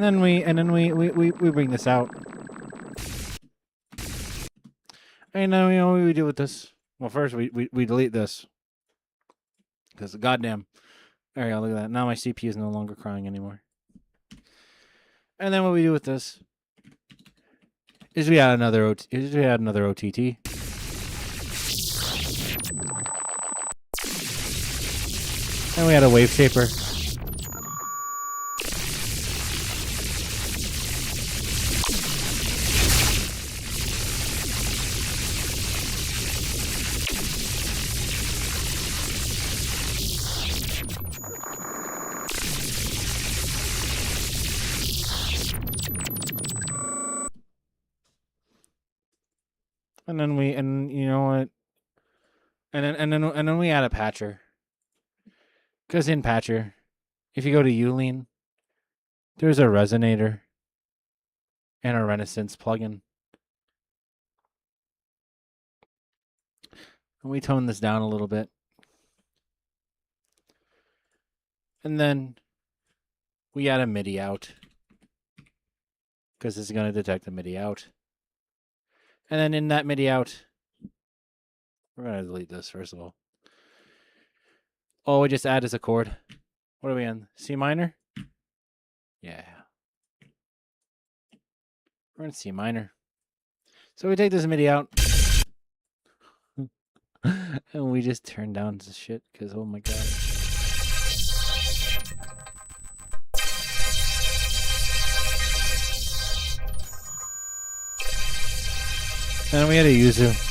And then we bring this out. And then you know what we do with this? Well, first we delete this. Because goddamn. There you go, look at that. Now my CPU is no longer crying anymore. And then what we do with this is we add another OTT. And we add a wave shaper. And you know what? And then we add a patcher. Because in patcher, if you go to Ulean, there's a resonator and a Renaissance plugin. And we tone this down a little bit. And then we add a MIDI out. Because it's going to detect the MIDI out. And then in that MIDI out, we're going to delete this first of all. All we just add is a chord. What are we in? C minor? Yeah. We're in C minor. So we take this MIDI out. And we just turn down this shit because, oh my god. And we had a Yuzu.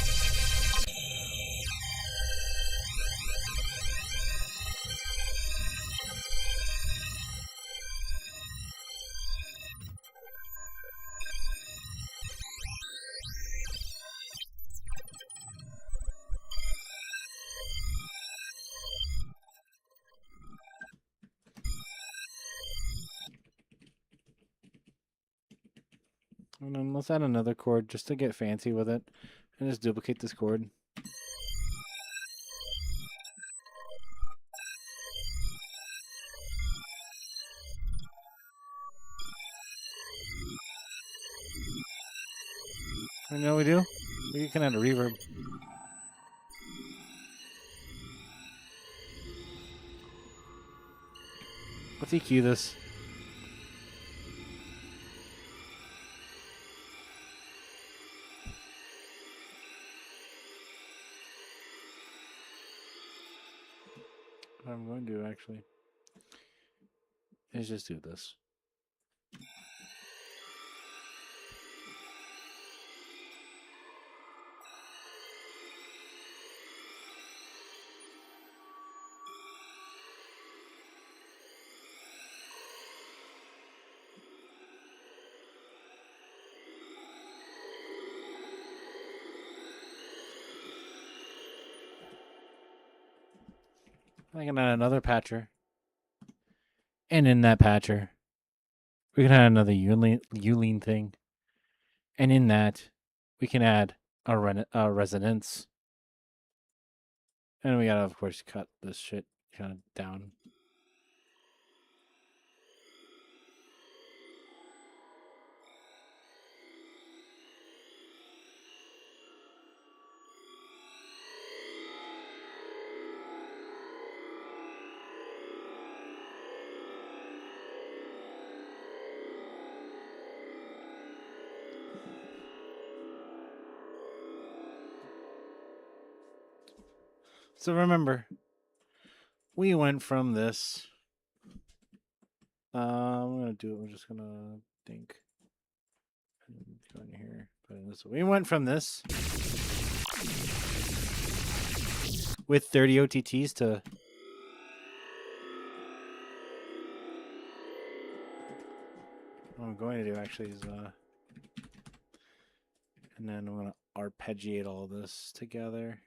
And then let's add another chord just to get fancy with it. And just duplicate this chord. And you know what we do? We can add a reverb. Let's EQ this. actually. Let's just do this. I can add another patcher. And in that patcher, we can add another Uline thing. And in that, we can add a resonance. And we gotta, of course, cut this shit kind of down. So remember, we went from this. I'm gonna do it. We're just gonna think. Go in here. Put in this. We went from this with 30 OTTs to what I'm going to do actually is and then I'm gonna arpeggiate all this together.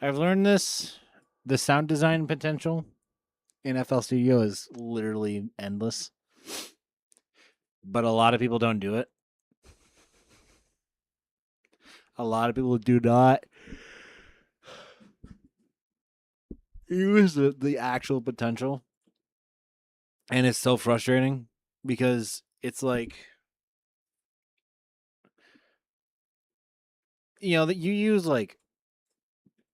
I've learned this. The sound design potential in FL Studio is literally endless. But a lot of people don't do it. A lot of people do not use the actual potential. And it's so frustrating because it's like, you know, that you use like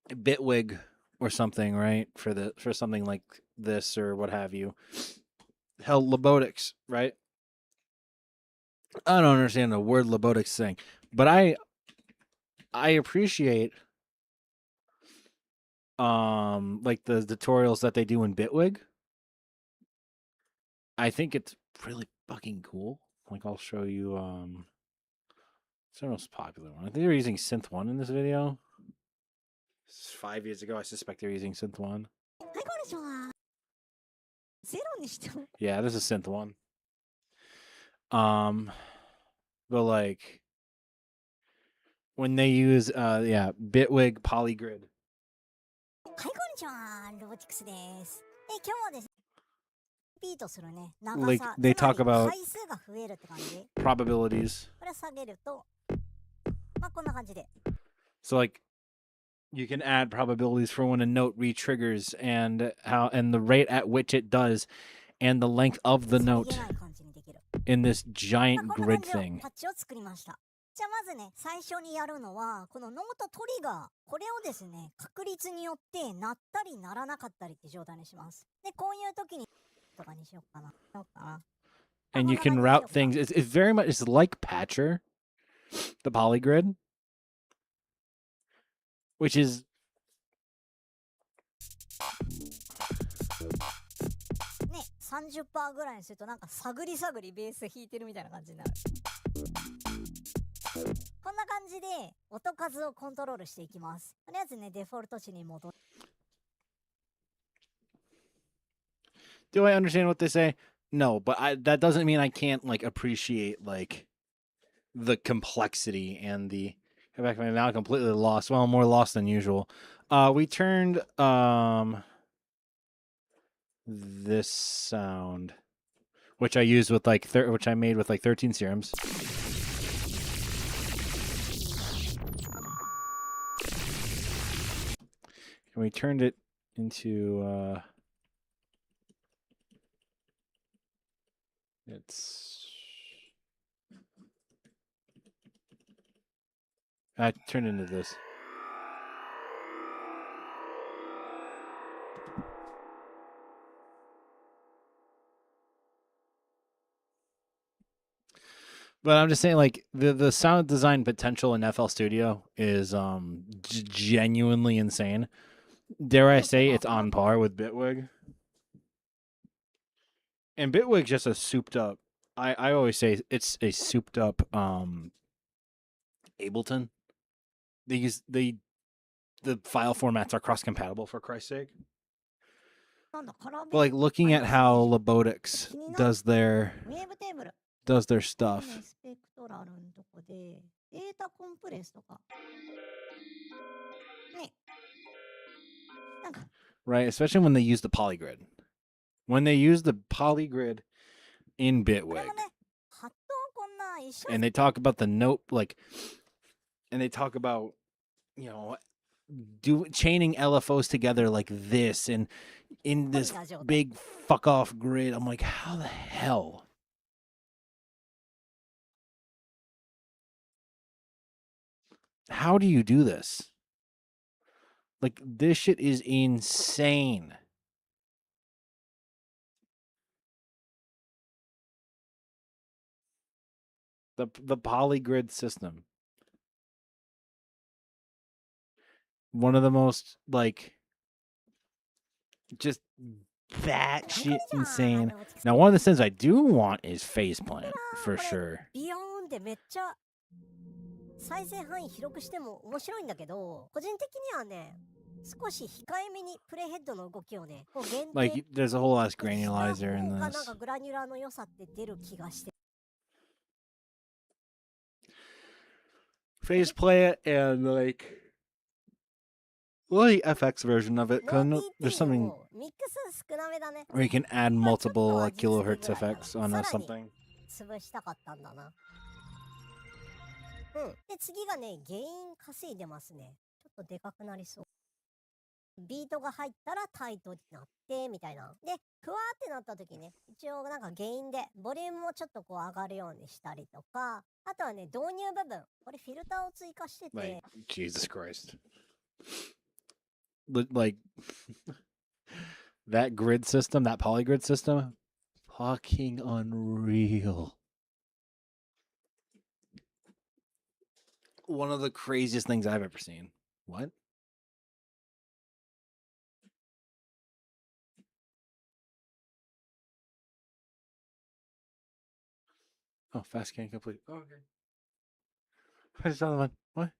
Bitwig or something, right? For something like this or what have you. Hell, Lobotics, right? I don't understand the word Lobotics thing, but I appreciate like the tutorials that they do in Bitwig. I think it's really fucking cool. Like I'll show you it's the most popular one. I think they're using Synth 1 in this video. This is 5 years ago. I suspect they're using Synth 1. Yeah, this is Synth 1. But like when they use Bitwig Polygrid. Like they talk about probabilities. So like you can add probabilities for when a note re-triggers and the rate at which it does and the length of the note in this giant grid thing. じゃあまずね、最初にやるのは、このノートトリガー、これをですね、確率によって鳴ったり鳴らなかったりって状態にします。で、こういう時にとかにしようかな。And you can route things. It's very much, it's like Patcher, the polygrid, which isね、30% ぐらいにするとなんか探り探りベース弾いてるみたいな感じになる。こんな感じで音数をコントロールしていきます。とりあえずね、デフォルト値に戻る。Do I understand what they say? No, but that doesn't mean I can't like appreciate like the complexity and the. Back now completely lost. Well, more lost than usual. We turned this sound, which I used with like which I made with like 13 serums. And we turned it into I turned into this. But I'm just saying, like the sound design potential in FL Studio is genuinely insane. Dare I say, it's on par with Bitwig. And Bitwig's just a souped up. I always say it's a souped up Ableton. The file formats are cross compatible, for Christ's sake. なんだカラーベ But like looking at how Lobotics does their ウェーブテーブル stuff, スペクトラルのとこでデータコンプレスとかねなんか right? Especially when they use the polygrid. When they use the polygrid in これ Bitwig, もねハットをこんな一緒 and they talk about the note, like, and they talk about, you know, chaining LFOs together like this and in this big fuck off grid. I'm like, how the hell? How do you do this? Like, this shit is insane. The polygrid system. One of the most, like, just batshit insane. Now, one of the things I do want is Faceplant, for sure. ビヨーンってめっちゃ再生範囲広くしても面白いんだけど、個人的にはね、少し控えめにプレイヘッドの動きをね、こう限定 Like, there's a whole ass した granulizer 方 in がなん this. かグラニュラーの良さって出る気がして。 Faceplant and, like, well, the FX version of it, because there's something ミックス少なめだね。 where you can add multiple, like, ちょっとは kilohertz 実技ぐらいだな。 effects on さらに something. 潰したかったんだな。うん。で、次がね、ゲイン稼いでますね。ちょっとでかくなりそう。ビートが入ったらタイトになって、みたいな。で、ふわーってなった時ね、一応なんかゲインで、ボリュームもちょっとこう上がるようにしたりとか、あとはね、導入部分。これフィルターを追加してて、 Like, Jesus Christ. Like, that grid system, that polygrid system, fucking unreal. One of the craziest things I've ever seen. What? Oh, fast scan complete. Oh, okay. I just saw one. What?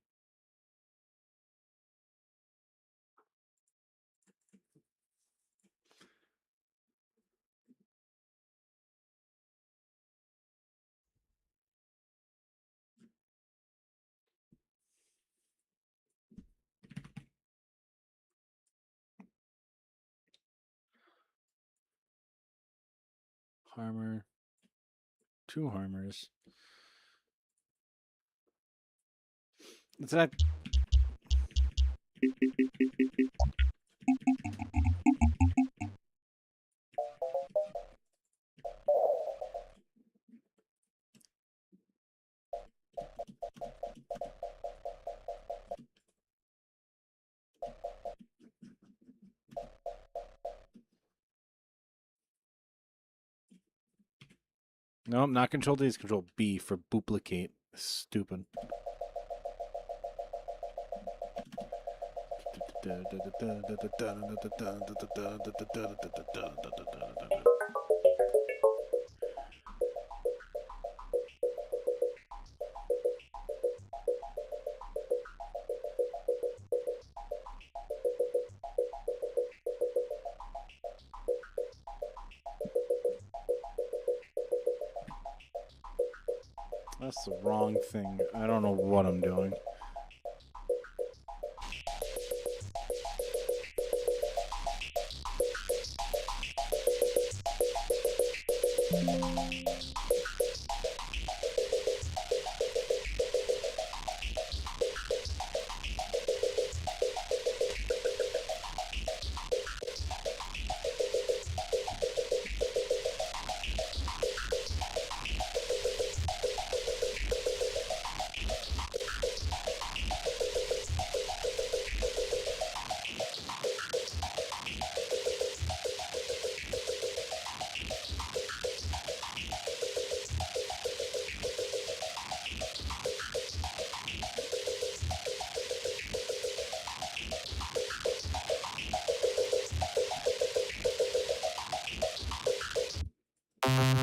Harmer. 2 Harmers. What's that? Nope, not control D, it's control B for duplicate. Stupid. That's the wrong thing. I don't know what I'm doing. Um,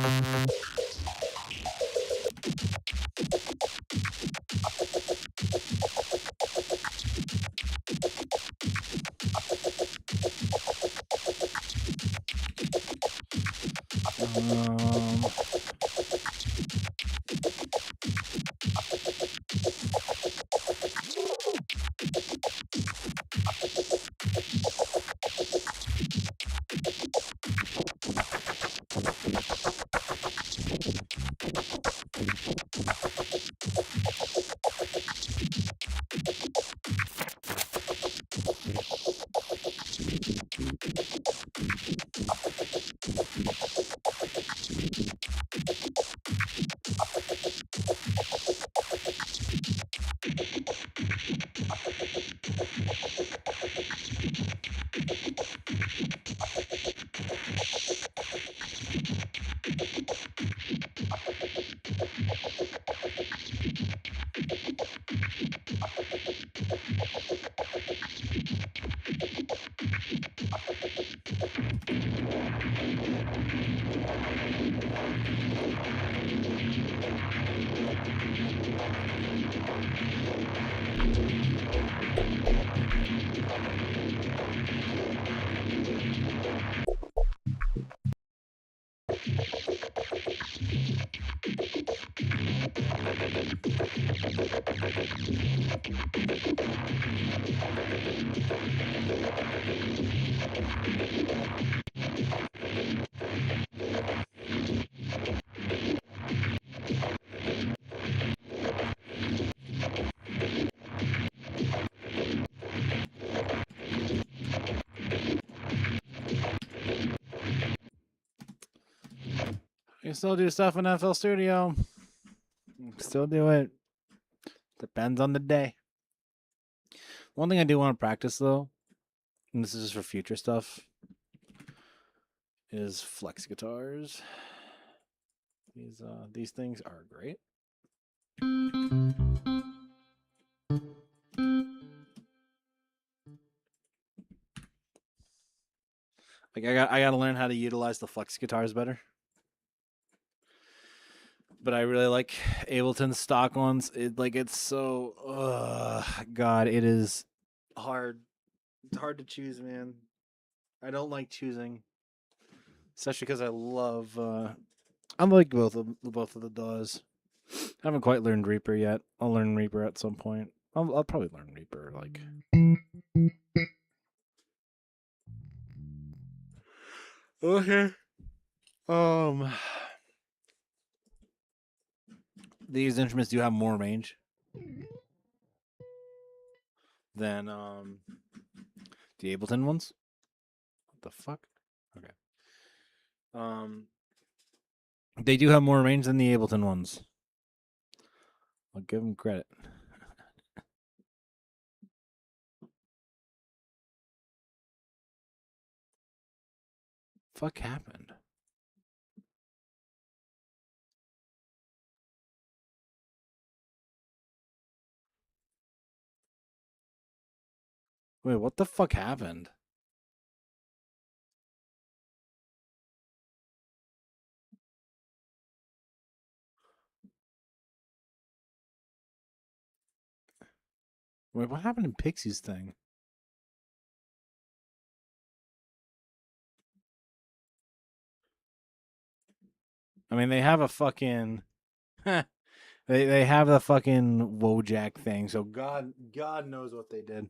I can still do stuff in FL Studio. Still do it. Depends on the day. One thing I do want to practice though, and this is for future stuff, is flex guitars. These things are great. Like I gotta learn how to utilize the flex guitars better. But I really like Ableton's stock ones. It's so God, it is hard. It's hard to choose, man. I don't like choosing. Especially because I like both of the DAWs. I haven't quite learned Reaper yet. I'll learn Reaper at some point. I'll probably learn Reaper like okay. These instruments do have more range than the Ableton ones. What the fuck? Okay. They do have more range than the Ableton ones. I'll give them credit. Fuck happened? Wait, what the fuck happened? Wait, what happened in Pixie's thing? I mean, they have a fucking they have the fucking Wojak thing, so God knows what they did.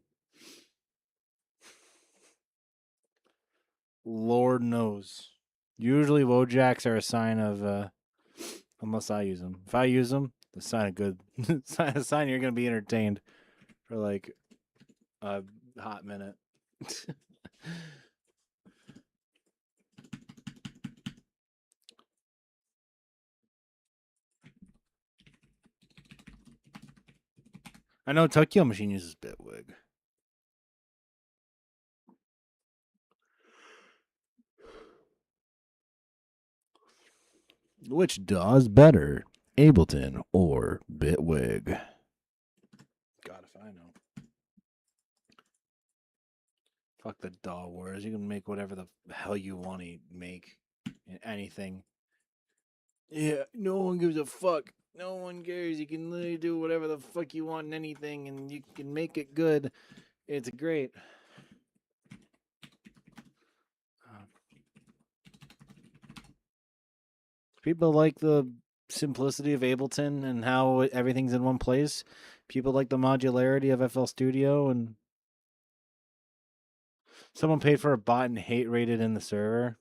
Lord knows. Usually Wojaks are a sign of unless I use them. If I use them, the sign of good sign you're gonna be entertained for like a hot minute. I know Tokyo Machine uses Bitwig. Which DAW's better, Ableton or Bitwig? God, if I know. Fuck the DAW wars. You can make whatever the hell you want to make in anything Yeah, no one gives a fuck. No one cares. You can literally do whatever the fuck you want in anything, and you can make it good. It's great. People like the simplicity of Ableton and how everything's in one place. People like the modularity of FL Studio, and someone paid for a bot and hate rated in the server.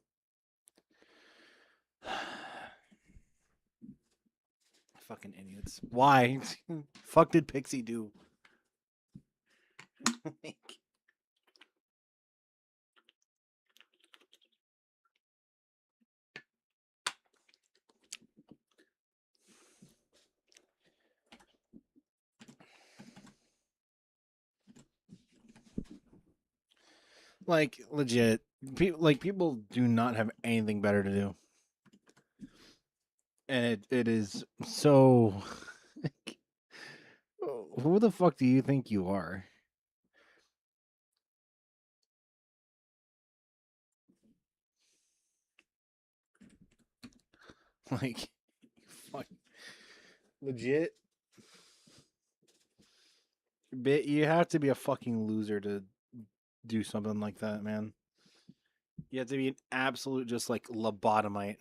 Fucking idiots. Why? Fuck did Pixie do? Like legit, people do not have anything better to do, and it is so. Who the fuck do you think you are? Like, fuck, legit. Bit, you have to be a fucking loser to do something like that, man. You have to be an absolute just like lobotomite.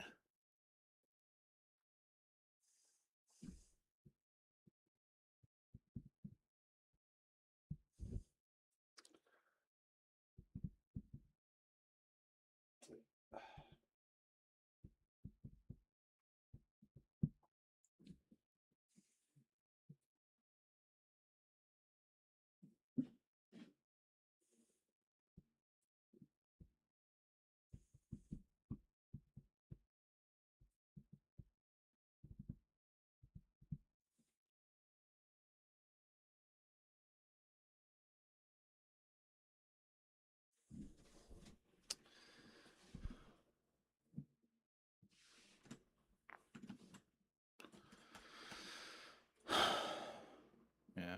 Yeah.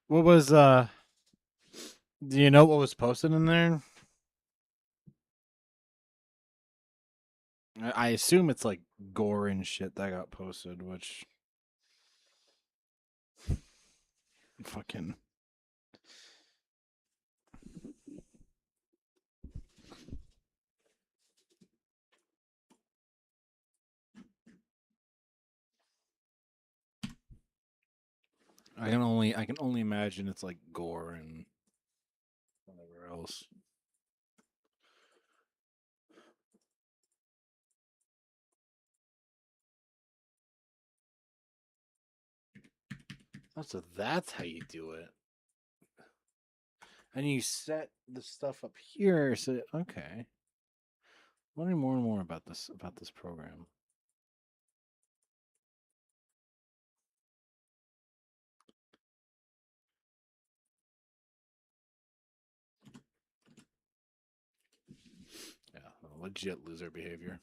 What was do you know what was posted in there? I assume it's like gore and shit that got posted, which fucking I can only imagine it's like gore and whatever else. Oh, so that's how you do it. And you set the stuff up here. So okay, learning more and more about this program. Yeah, legit loser behavior.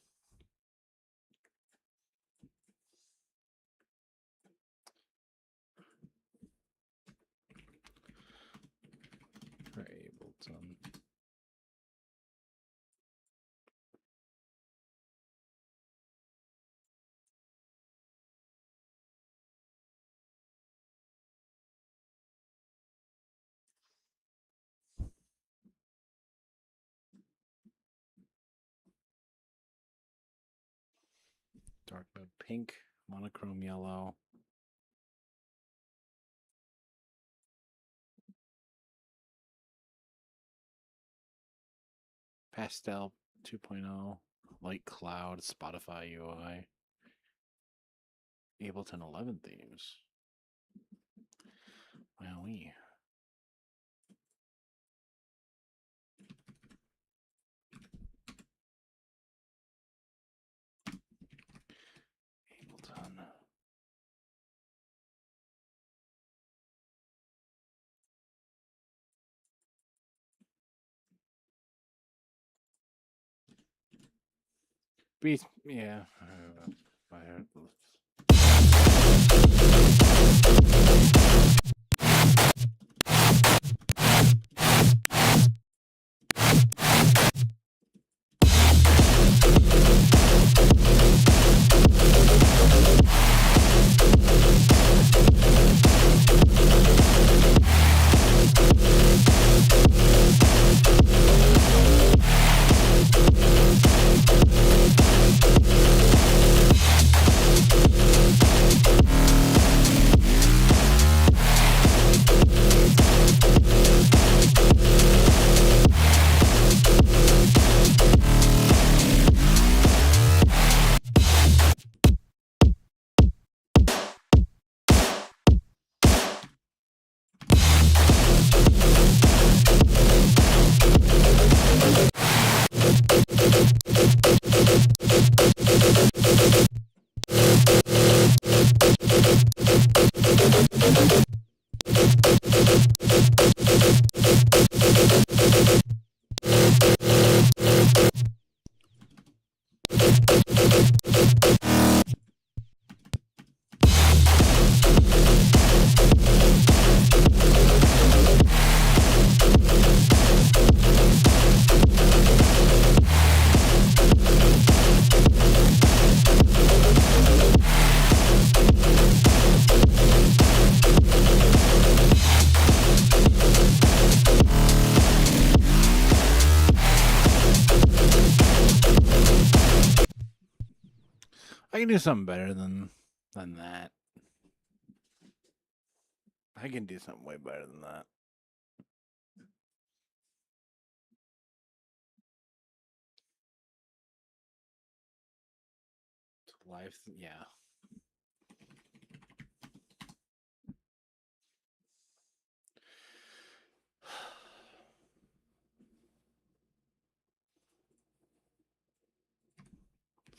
Ableton. Dark mode pink, monochrome yellow. Pastel 2.0, light cloud, Spotify UI, Ableton 11 themes. Wowee. Ableton. Yeah. I can do something better than that. I can do something way better than that. Life, yeah.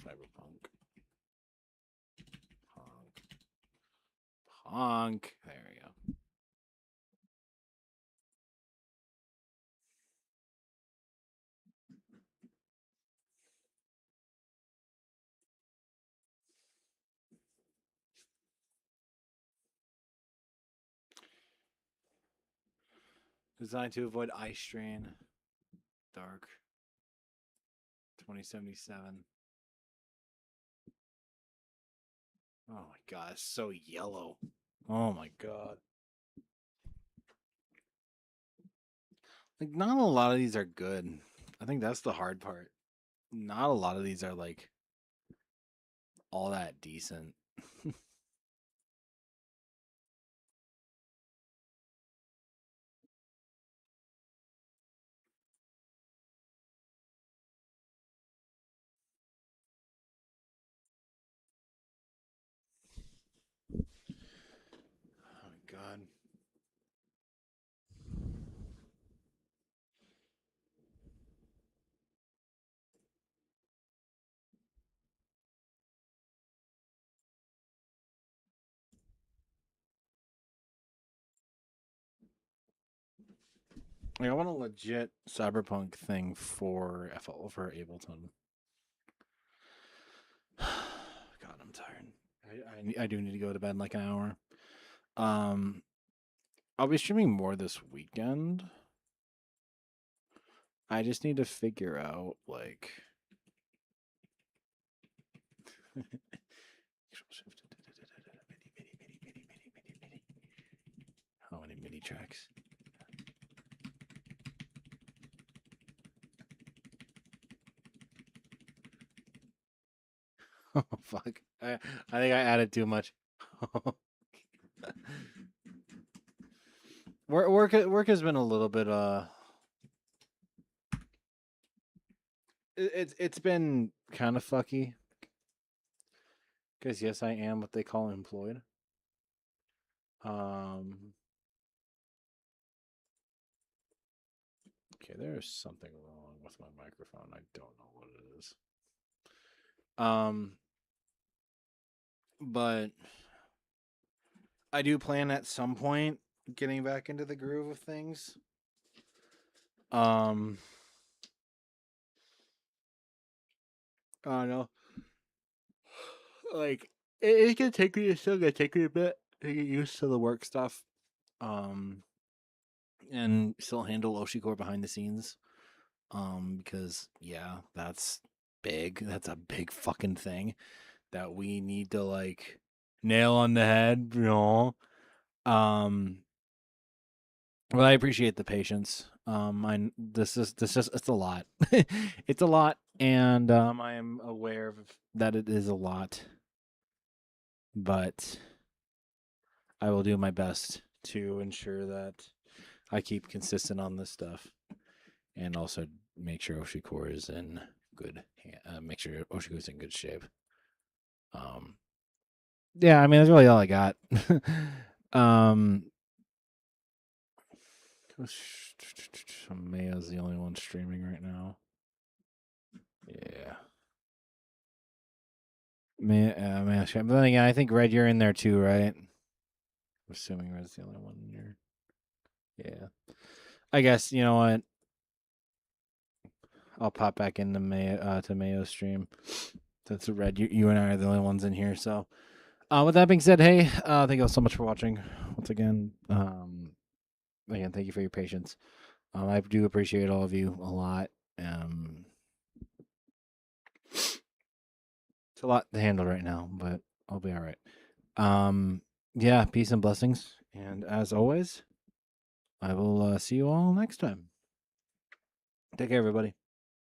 Cyberpunk. Punk. There we go. Designed to avoid eye strain. Dark. 2077. Oh my god, it's so yellow. Oh my god. Like, not a lot of these are good. I think that's the hard part. Not a lot of these are like all that decent. Oh my god. Like, I want a legit cyberpunk thing for Ableton. God, I'm tired. I do need to go to bed in like an hour. I'll be streaming more this weekend. I just need to figure out like how many MIDI tracks. Oh fuck! I think I added too much. Work has been a little bit it's been kind of fucky. Because yes, I am what they call employed. Okay, there's something wrong with my microphone. I don't know what it is. But I do plan at some point getting back into the groove of things. I don't know. Like it's gonna take me. It's still gonna take me a bit to get used to the work stuff. And still handle OshiCore behind the scenes. Because yeah, that's big. That's a big fucking thing that we need to like nail on the head, you know. Well, I appreciate the patience. This is it's a lot. It's a lot, and I am aware of that it is a lot. But I will do my best to ensure that I keep consistent on this stuff, and also make sure OshiCore is in good. Make sure OshiCore is in good shape. Yeah, I mean that's really all I got. Maya's the only one streaming right now. Yeah. Maya, but then again, I think Red, you're in there too, right? I'm assuming Red's the only one in here. Yeah. I guess, you know what? I'll pop back into Mayo's stream. That's Red. You and I are the only ones in here. So, with that being said, hey, thank you all so much for watching once again. Again, thank you for your patience. I do appreciate all of you a lot. It's a lot to handle right now, but I'll be all right. Yeah, peace and blessings. And as always, I will see you all next time. Take care, everybody.